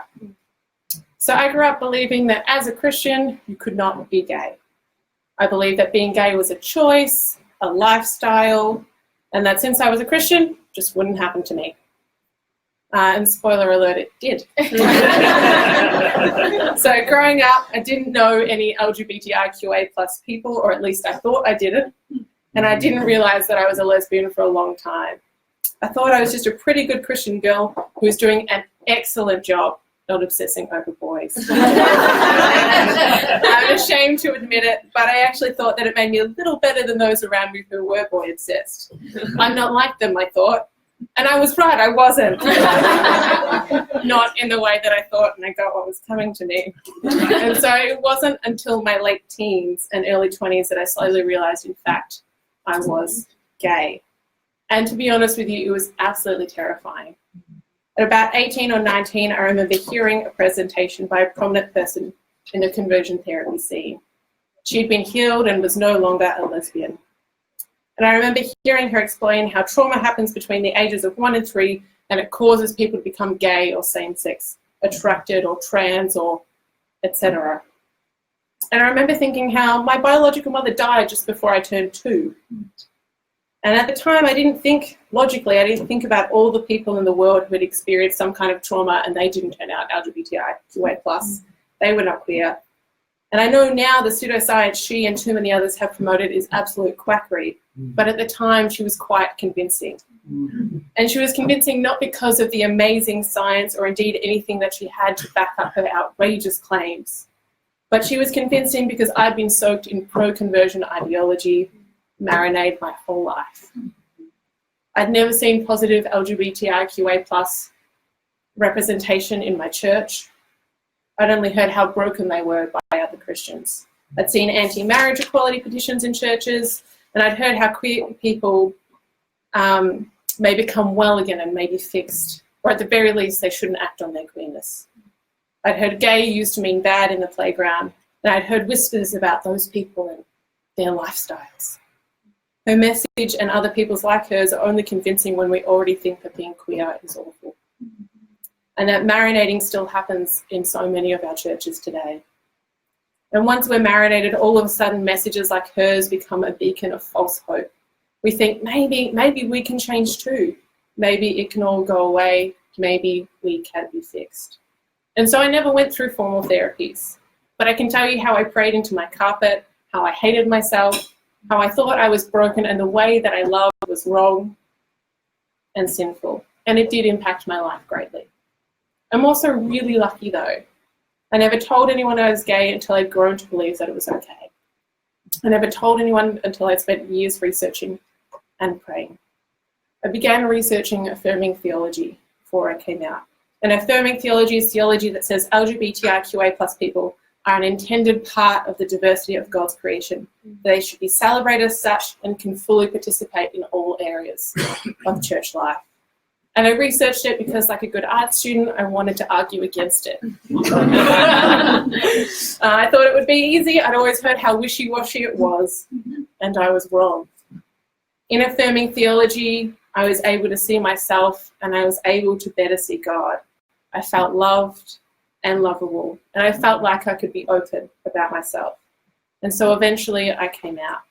So I grew up believing that as a Christian, you could not be gay. I believed that being gay was a choice, a lifestyle, and that since I was a Christian, just wouldn't happen to me. And spoiler alert, it did. So growing up, I didn't know any LGBTIQA+ people, or at least I thought I didn't, and I didn't realise that I was a lesbian for a long time. I thought I was just a pretty good Christian girl who was doing an excellent job not obsessing over boys. I'm ashamed to admit it, but I actually thought that it made me a little better than those around me who were boy obsessed. I'm not like them, I thought. And I was right, I wasn't. Not in the way that I thought, and I got what was coming to me. And so it wasn't until my late teens and early 20s that I slowly realised, in fact, I was gay. And to be honest with you, it was absolutely terrifying. At about 18 or 19, I remember hearing a presentation by a prominent person in the conversion therapy scene. She'd been healed and was no longer a lesbian. And I remember hearing her explain how trauma happens between the ages of 1 and 3, and it causes people to become gay or same-sex attracted or trans or etc. And I remember thinking how my biological mother died just before I turned 2. And at the time, I didn't think logically, I didn't think about all the people in the world who had experienced some kind of trauma and they didn't turn out LGBTIQA+. They were not queer. And I know now the pseudoscience she and too many others have promoted is absolute quackery. But at the time, she was quite convincing. And she was convincing not because of the amazing science or indeed anything that she had to back up her outrageous claims. But she was convincing because I'd been soaked in pro-conversion ideology, marinated my whole life. I'd never seen positive LGBTIQA+ representation in my church. I'd only heard how broken they were by other Christians. I'd seen anti-marriage equality petitions in churches, and I'd heard how queer people may become well again and may be fixed, or at the very least they shouldn't act on their queerness. I'd heard gay used to mean bad in the playground, and I'd heard whispers about those people and their lifestyles. Her message and other people's like hers are only convincing when we already think that being queer is awful. And that marinating still happens in so many of our churches today. And once we're marinated, all of a sudden messages like hers become a beacon of false hope. We think maybe we can change too. Maybe it can all go away. Maybe we can be fixed. And so I never went through formal therapies, but I can tell you how I prayed into my carpet, how I hated myself, how I thought I was broken and the way that I loved was wrong and sinful. And it did impact my life greatly. I'm also really lucky though. I never told anyone I was gay until I'd grown to believe that it was okay. I never told anyone until I'd spent years researching and praying. I began researching affirming theology before I came out. And affirming theology is theology that says LGBTIQA+ people are an intended part of the diversity of God's creation. They should be celebrated as such and can fully participate in all areas of church life. And I researched it because, like a good art student, I wanted to argue against it. I thought it would be easy. I'd always heard how wishy-washy it was, and I was wrong. In affirming theology, I was able to see myself and I was able to better see God. I felt loved and lovable, and I felt like I could be open about myself. And so eventually I came out.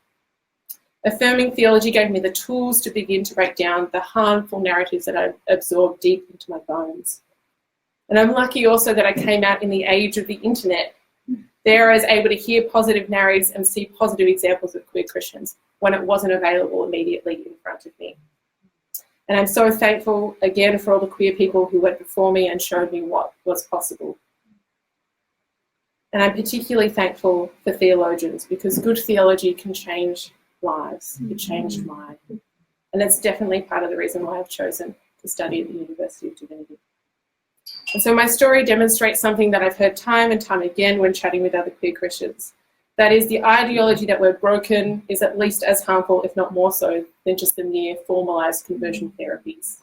Affirming theology gave me the tools to begin to break down the harmful narratives that I absorbed deep into my bones. And I'm lucky also that I came out in the age of the internet. There I was able to hear positive narratives and see positive examples of queer Christians when it wasn't available immediately in front of me. And I'm so thankful again for all the queer people who went before me and showed me what was possible. And I'm particularly thankful for theologians because good theology can change lives. It changed mine. And that's definitely part of the reason why I've chosen to study at the University of Divinity. And so my story demonstrates something that I've heard time and time again when chatting with other queer Christians. That is, the ideology that we're broken is at least as harmful, if not more so, than just the mere formalised conversion therapies.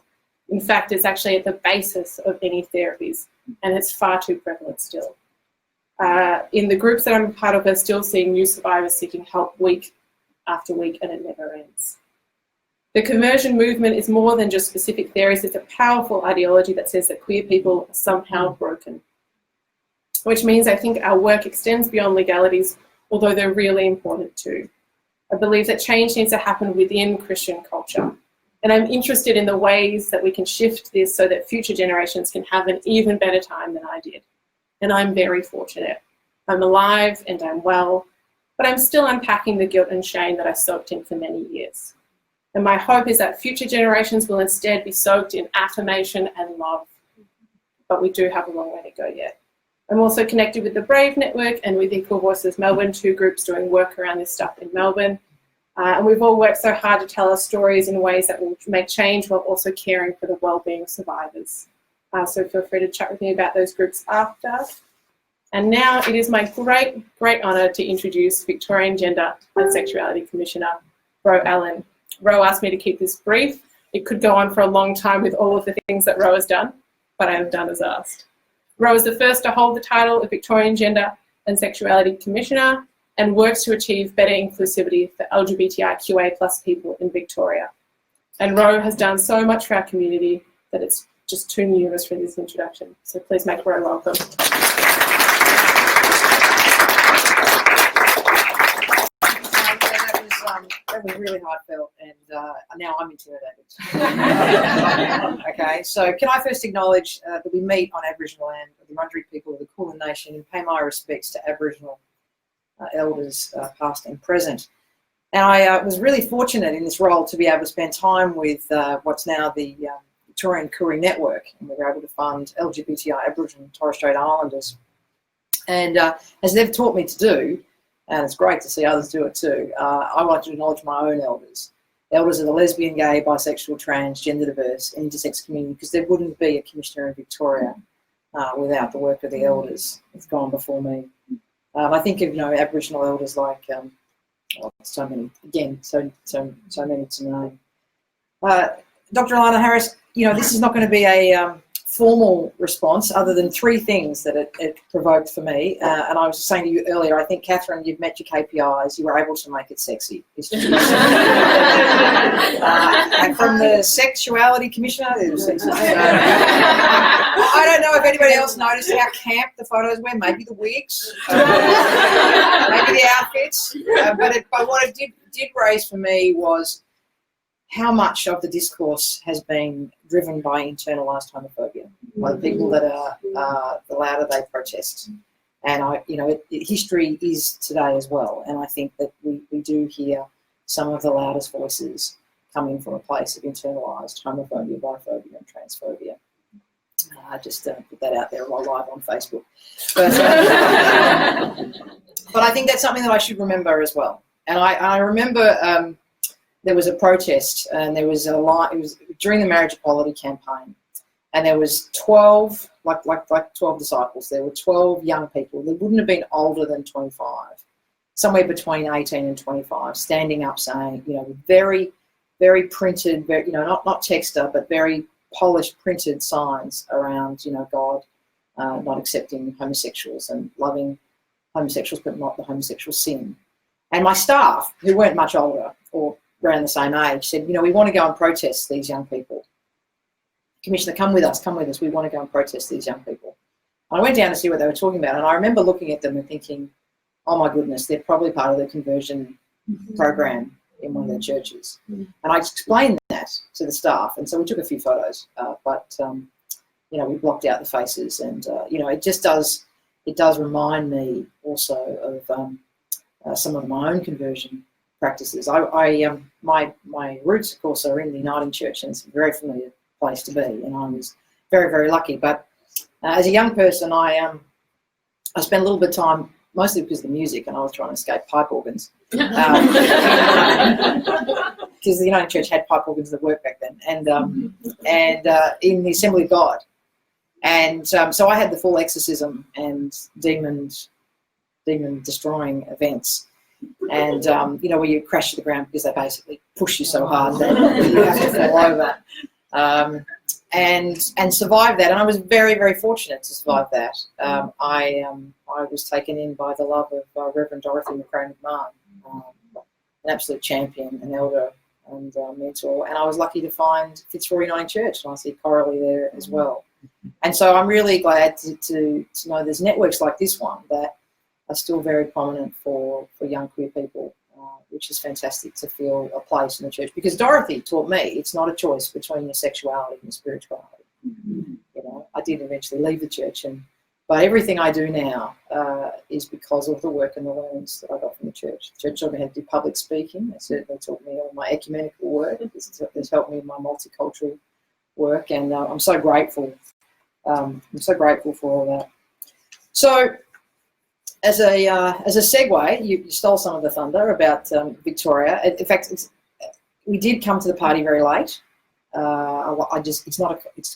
In fact, it's actually at the basis of any therapies, and it's far too prevalent still. In the groups that I'm a part of, we're still seeing new survivors seeking help week after week, and it never ends. The conversion movement is more than just specific theories. It's a powerful ideology that says that queer people are somehow broken, which means I think our work extends beyond legalities, although they're really important too. I believe that change needs to happen within Christian culture. And I'm interested in the ways that we can shift this so that future generations can have an even better time than I did. And I'm very fortunate. I'm alive and I'm well, but I'm still unpacking the guilt and shame that I soaked in for many years. And my hope is that future generations will instead be soaked in affirmation and love. But we do have a long way to go yet. I'm also connected with the Brave Network and with Equal Voices Melbourne, 2 groups doing work around this stuff in Melbourne. And we've all worked so hard to tell our stories in ways that will make change while also caring for the well-being of survivors. So feel free to chat with me about those groups after. And now it is my great, great honour to introduce Victorian Gender and Sexuality Commissioner, Ro Allen. Ro asked me to keep this brief. It could go on for a long time with all of the things that Ro has done, but I have done as asked. Ro is the first to hold the title of Victorian Gender and Sexuality Commissioner and works to achieve better inclusivity for LGBTIQA+ people in Victoria. And Ro has done so much for our community that it's just too numerous for this introduction. So please make Ro welcome. That was really heartfelt, and now I'm intimidated. Okay, so can I first acknowledge that we meet on Aboriginal land of the Wurundjeri people of the Kulin Nation and pay my respects to Aboriginal elders past and present. And I was really fortunate in this role to be able to spend time with what's now the Victorian Koori Network, and we were able to fund LGBTI Aboriginal and Torres Strait Islanders. And as they've taught me to do, and it's great to see others do it too, I like to acknowledge my own elders. Elders of the lesbian, gay, bisexual, trans, gender diverse, and intersex community, because there wouldn't be a commissioner in Victoria without the work of the elders that's gone before me. I think of Aboriginal elders like so many, again, so many to name. Dr. Alana Harris, this is not going to be a formal response other than three things that it provoked for me. And I was saying to you earlier, I think, Catherine, you've met your KPIs. You were able to make it sexy. And from the Sexuality Commissioner, it was sexy. I don't know if anybody else noticed how camp the photos were. Maybe the wigs, maybe the outfits. But what it did raise for me was how much of the discourse has been driven by internalised homophobia, by the people that are the louder they protest. And history is today as well. And I think that we do hear some of the loudest voices coming from a place of internalised homophobia, biphobia, and transphobia. I just put that out there while live on Facebook. But I think that's something that I should remember as well. And I remember there was a protest, and there was it was during the marriage equality campaign, and there was 12, like 12 disciples. There were 12 young people. They wouldn't have been older than 25, somewhere between 18 and 25, standing up saying, very, very printed, very, not texter, but very polished printed signs around, God not accepting homosexuals and loving homosexuals, but not the homosexual sin. And my staff, who weren't much older or around the same age, said, we want to go and protest these young people. Commissioner, come with us, we want to go and protest these young people. And I went down to see what they were talking about, and I remember looking at them and thinking, oh my goodness, they're probably part of the conversion program in one of their churches. And I explained that to the staff, and so we took a few photos, but we blocked out the faces, and it does remind me also of some of my own conversion practices. My roots, of course, are in the Uniting Church, and it's a very familiar place to be, and I was very, very lucky. But as a young person, I spent a little bit of time, mostly because of the music, and I was trying to escape pipe organs. Because the Uniting Church had pipe organs that worked back then, and in the Assembly of God. And so I had the full exorcism and demon destroying events. And, where you crash to the ground because they basically push you so hard that you have to fall over. And survive that. And I was very, very fortunate to survive that. I was taken in by the love of Reverend Dorothy McCray-McMahon, an absolute champion, an elder and mentor. And I was lucky to find Fitzroy Uniting Church, and I see Coralie there as well. And so I'm really glad to know there's networks like this one that are still very prominent for young queer people, which is fantastic to feel a place in the church. Because Dorothy taught me it's not a choice between your sexuality and your spirituality. I did eventually leave the church, but everything I do now is because of the work and the learnings that I got from the church. The church taught me how to do public speaking. It certainly taught me all my ecumenical work. It's helped me in my multicultural work, and I'm so grateful. I'm so grateful for all that. So, as a segue, you stole some of the thunder about Victoria. In fact, we did come to the party very late. Of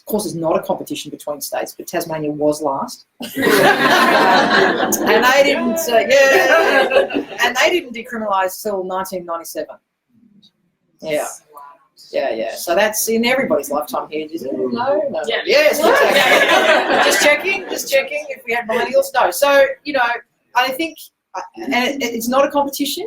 course, it's not a competition between states, but Tasmania was last, and they didn't. And they didn't decriminalise till 1997. Yeah. Yeah. So that's in everybody's lifetime here. No. Yeah. Yes. Exactly. Just checking if we had millennials. No. So I think, and it's not a competition,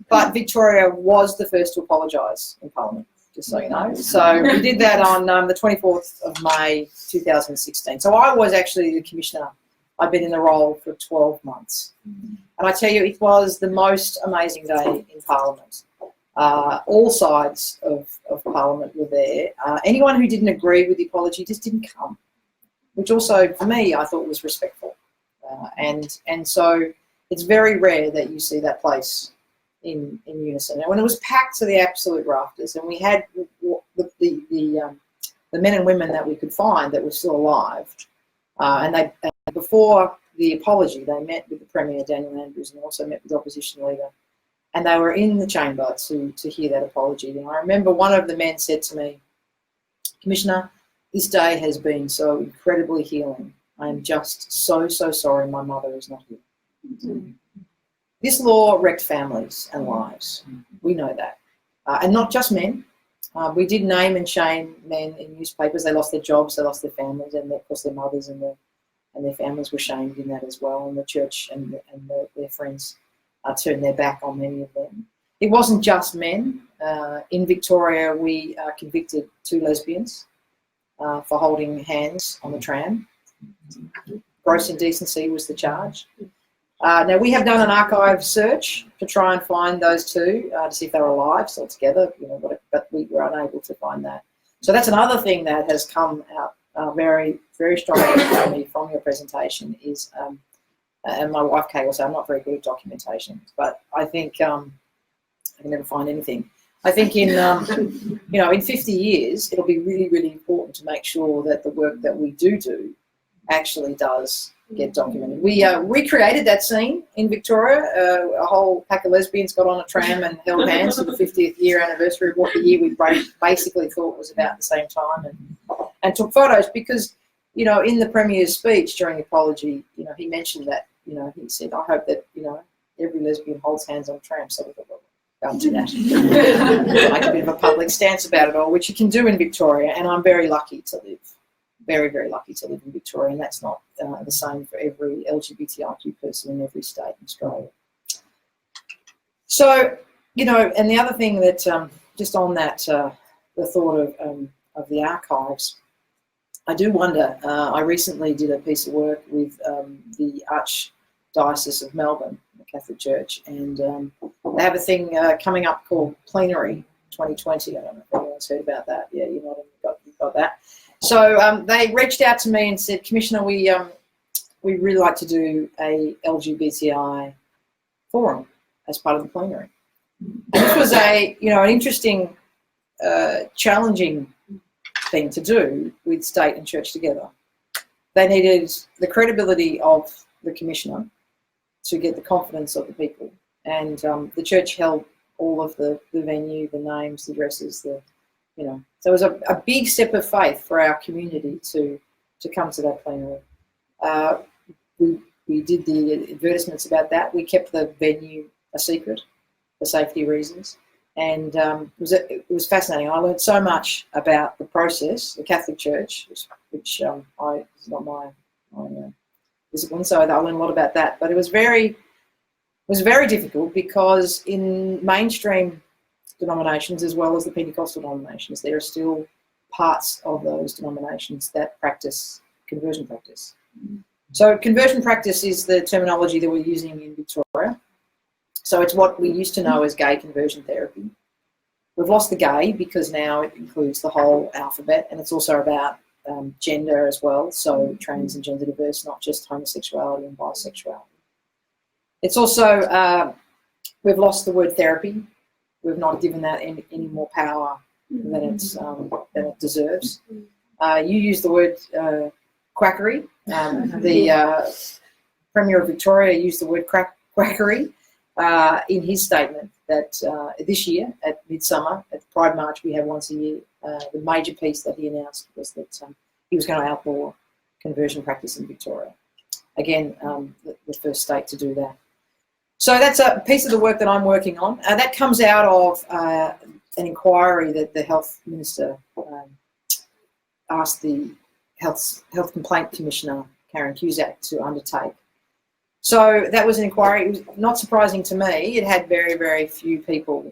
but Victoria was the first to apologise in Parliament, just so you know. So we did that on the 24th of May 2016. So I was actually the Commissioner. I've been in the role for 12 months. And I tell you, it was the most amazing day in Parliament. All sides of Parliament were there. Anyone who didn't agree with the apology just didn't come, which also, for me, I thought was respectful. And so it's very rare that you see that place in unison. And when it was packed to the absolute rafters, and we had the men and women that we could find that were still alive, and before the apology, they met with the Premier, Daniel Andrews, and also met with the opposition leader, and they were in the chamber to hear that apology. And I remember one of the men said to me, "Commissioner, this day has been so incredibly healing. I am just so sorry my mother is not here." This law wrecked families and lives. We know that. And not just men, We did name and shame men in newspapers. They lost their jobs, they lost their families, and of course their mothers and their families were shamed in that as well. And the church and their friends turned their back on many of them. It wasn't just men. In Victoria, we convicted 2 lesbians for holding hands on the tram. Gross indecency was the charge. Now, we have done an archive search to try and find those 2 to see if they were alive, still together, but we were unable to find that. So that's another thing that has come out very, very strongly for me from your presentation is, and my wife Kay will say I'm not very good at documentation, but I think I can never find anything. I think in in 50 years it'll be really, really important to make sure that the work that we do actually does get documented. We recreated that scene in Victoria. A whole pack of lesbians got on a tram and held hands for the 50th year anniversary of what the year we basically thought was about the same time, and took photos because, in the Premier's speech during the apology, he mentioned that, he said, I hope that, every lesbian holds hands on trams. So we thought, well, go and do that. Make a bit of a public stance about it all, which you can do in Victoria, and I'm very lucky to live. Very, very lucky to live in Victoria, and that's not the same for every LGBTIQ person in every state in Australia. So, and the other thing that, just on that, the thought of the archives, I do wonder, I recently did a piece of work with the Archdiocese of Melbourne, the Catholic Church, and they have a thing coming up called Plenary 2020. I don't know if anyone's heard about that. Yeah, you've got that. So they reached out to me and said, Commissioner, we really like to do a LGBTI forum as part of the plenary. And this was an interesting, challenging thing to do with state and church together. They needed the credibility of the Commissioner to get the confidence of the people. And the church held all of the venue, the names, the addresses, so it was a big step of faith for our community to come to that plenary. We did the advertisements about that. We kept the venue a secret for safety reasons, and it was fascinating. I learned so much about the process, the Catholic Church, which is not my discipline, so I learned a lot about that. But it was very difficult because in mainstream denominations as well as the Pentecostal denominations, there are still parts of those denominations that practice conversion practice. So conversion practice is the terminology that we're using in Victoria. So it's what we used to know as gay conversion therapy. We've lost the gay because now it includes the whole alphabet, and it's also about gender as well, so trans and gender diverse, not just homosexuality and bisexuality. It's also, we've lost the word therapy. We've not given that any more power than it deserves. You use the word quackery. The Premier of Victoria used the word quackery in his statement that this year at Midsummer, at the Pride March we have once a year, the major piece that he announced was that he was going to outlaw conversion practice in Victoria. Again, the first state to do that. So that's a piece of the work that I'm working on. That comes out of an inquiry that the Health Minister asked the Health Complaint Commissioner, Karen Cusack, to undertake. So that was an inquiry. It was not surprising to me. It had very, very few people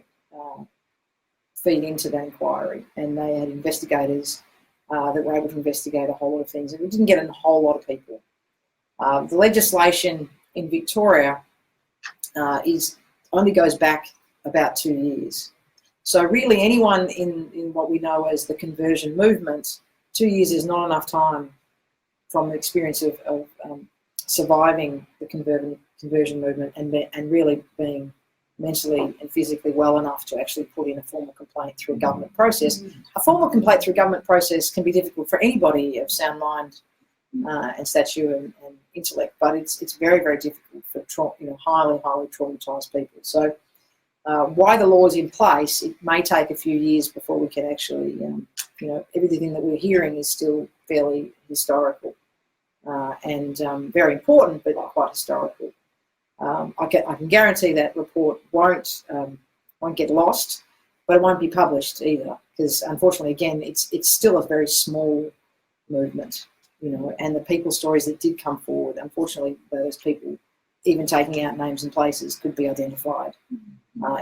feed into that inquiry, and they had investigators that were able to investigate a whole lot of things, and we didn't get a whole lot of people. The legislation in Victoria only goes back about 2 years. So really anyone in what we know as the conversion movement, 2 years is not enough time from the experience of surviving the conversion movement and really being mentally and physically well enough to actually put in a formal complaint through a government process. A formal complaint through a government process can be difficult for anybody of sound mind and stature and intellect, but it's very, very difficult for highly traumatised people. So while the law is in place, it may take a few years before we can actually, everything that we're hearing is still fairly historical and very important, but quite historical. I can guarantee that report won't get lost, but it won't be published either, because unfortunately, again, it's still a very small movement, and the people stories that did come forward, unfortunately, those people, even taking out names and places, could be identified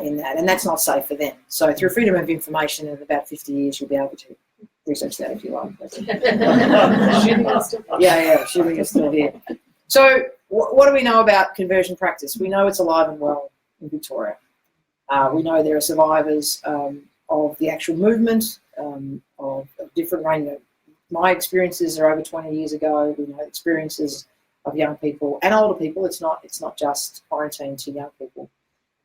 in that, and that's not safe for them. So through freedom of information, in about 50 years, you'll be able to research that if you like. Shooting is still here. So what do we know about conversion practice? We know it's alive and well in Victoria. We know there are survivors of the actual movement, of different range. My experiences are over 20 years ago. We know experiences of young people and older people. It's not just quarantined to young people.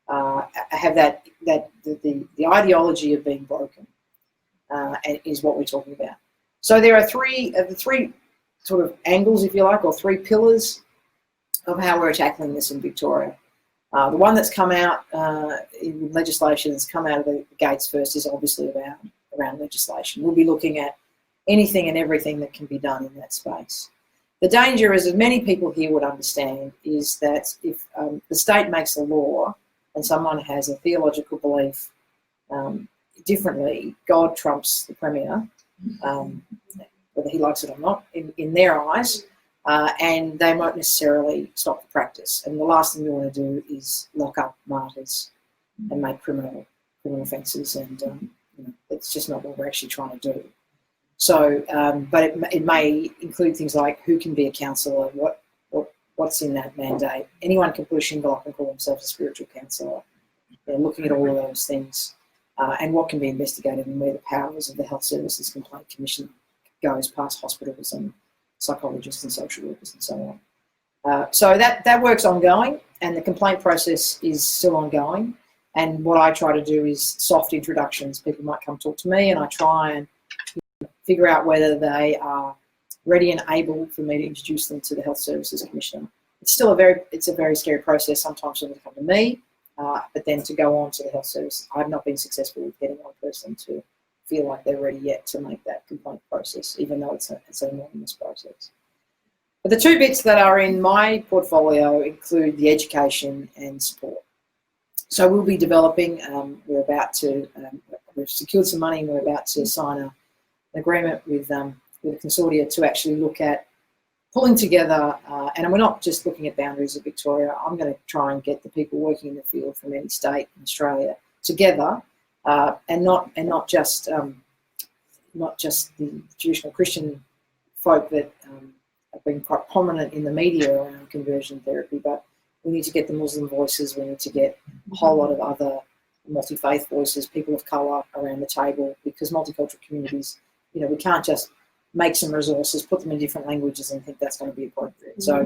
Have the ideology of being broken is what we're talking about. So there are three sort of angles, if you like, or three pillars of how we're tackling this in Victoria. The one that's come out in legislation that's come out of the gates first is obviously around legislation. We'll be looking at anything and everything that can be done in that space. The danger, as many people here would understand, is that if the state makes a law and someone has a theological belief differently, God trumps the Premier, whether he likes it or not, in their eyes, and they won't necessarily stop the practice. And the last thing we want to do is lock up martyrs and make criminal offences, and it's just not what we're actually trying to do. So, but it may include things like who can be a counsellor, what's in that mandate. Anyone can put a shingle up and call themselves a spiritual counsellor. They're looking at all of those things, and what can be investigated, and where the powers of the Health Services Complaint Commission goes past hospitals and psychologists and social workers and so on. So that work's ongoing, and the complaint process is still ongoing. And what I try to do is soft introductions. People might come talk to me, and I try and figure out whether they are ready and able for me to introduce them to the Health Services Commissioner. It's still a very scary process sometimes for them to come to me, but then to go on to the Health Service. I've not been successful with getting one person to feel like they're ready yet to make that complaint process, even though it's an anonymous process. But the two bits that are in my portfolio include the education and support. So we'll be developing, we've secured some money, and we're about to sign an agreement with a consortia to actually look at pulling together, and we're not just looking at boundaries of Victoria. I'm going to try and get the people working in the field from any state in Australia together, and not just the traditional Christian folk that have been quite prominent in the media around conversion therapy, but we need to get the Muslim voices. We need to get a whole lot of other multi-faith voices, people of colour around the table, because multicultural communities, we can't just make some resources, put them in different languages and think that's going to be appropriate. So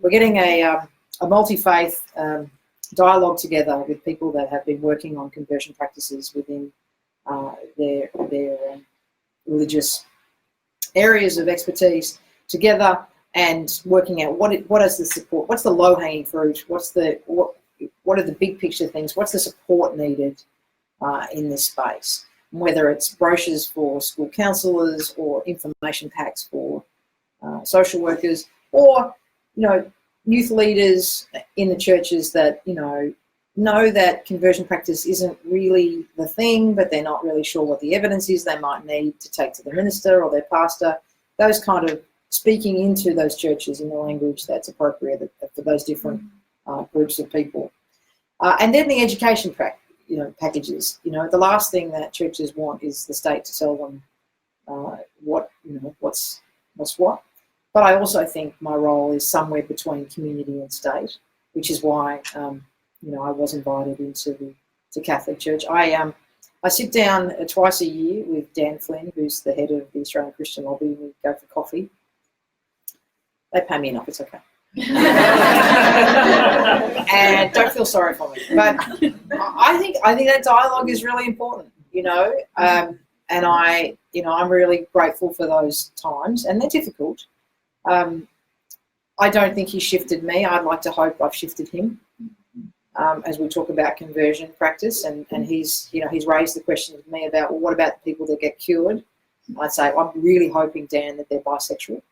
we're getting a multi-faith dialogue together with people that have been working on conversion practices within their religious areas of expertise together, and working out what is the support, what's the low-hanging fruit, what are the big picture things, what's the support needed in this space. Whether it's brochures for school counsellors or information packs for social workers, or youth leaders in the churches that know that conversion practice isn't really the thing, but they're not really sure what the evidence is. They might need to take to the minister or their pastor. Those kind of speaking into those churches in the language that's appropriate for those different groups of people, and then the education practice. Packages. The last thing that churches want is the state to tell them what's what. But I also think my role is somewhere between community and state, which is why I was invited into the Catholic Church. I sit down twice a year with Dan Flynn, who's the head of the Australian Christian Lobby. We go for coffee. They pay me enough. It's okay. And don't feel sorry for me, but I think that dialogue is really important, and I'm really grateful for those times, and they're difficult. I don't think he shifted me. I'd like to hope I've shifted him, as we talk about conversion practice, and he's raised the question with me about, well, what about the people that get cured? I'd say, I'm really hoping, Dan, that they're bisexual.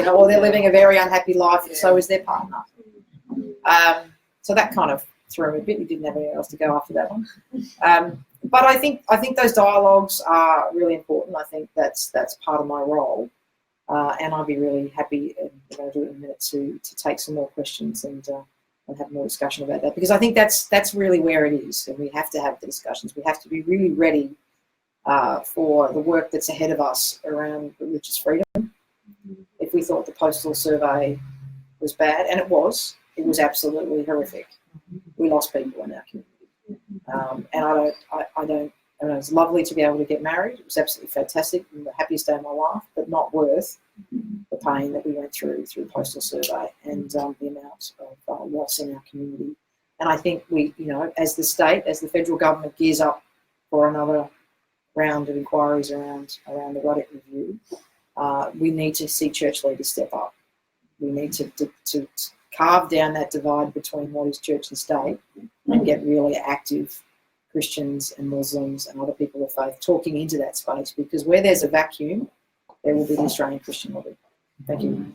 Or they're living a very unhappy life, and so is their partner. So that kind of threw him a bit. We didn't have anything else to go after that one. But I think those dialogues are really important. I think that's part of my role, and I'll be really happy, and we're going to do it in a minute, to take some more questions and have more discussion about that, because I think that's really where it is, and we have to have the discussions. We have to be really ready for the work that's ahead of us around religious freedom. If we thought the postal survey was bad, and it was absolutely horrific. We lost people in our community, and I don't. It's lovely to be able to get married. It was absolutely fantastic and the happiest day of my life, but not worth the pain that we went through the postal survey and the amount of loss in our community. And I think we, as the state, as the federal government gears up for another round of inquiries around the Ruddock Review, we need to see church leaders step up. We need to carve down that divide between what is church and state and get really active Christians and Muslims and other people of faith talking into that space, because where there's a vacuum, there will be the Australian Christian lobby. Thank you.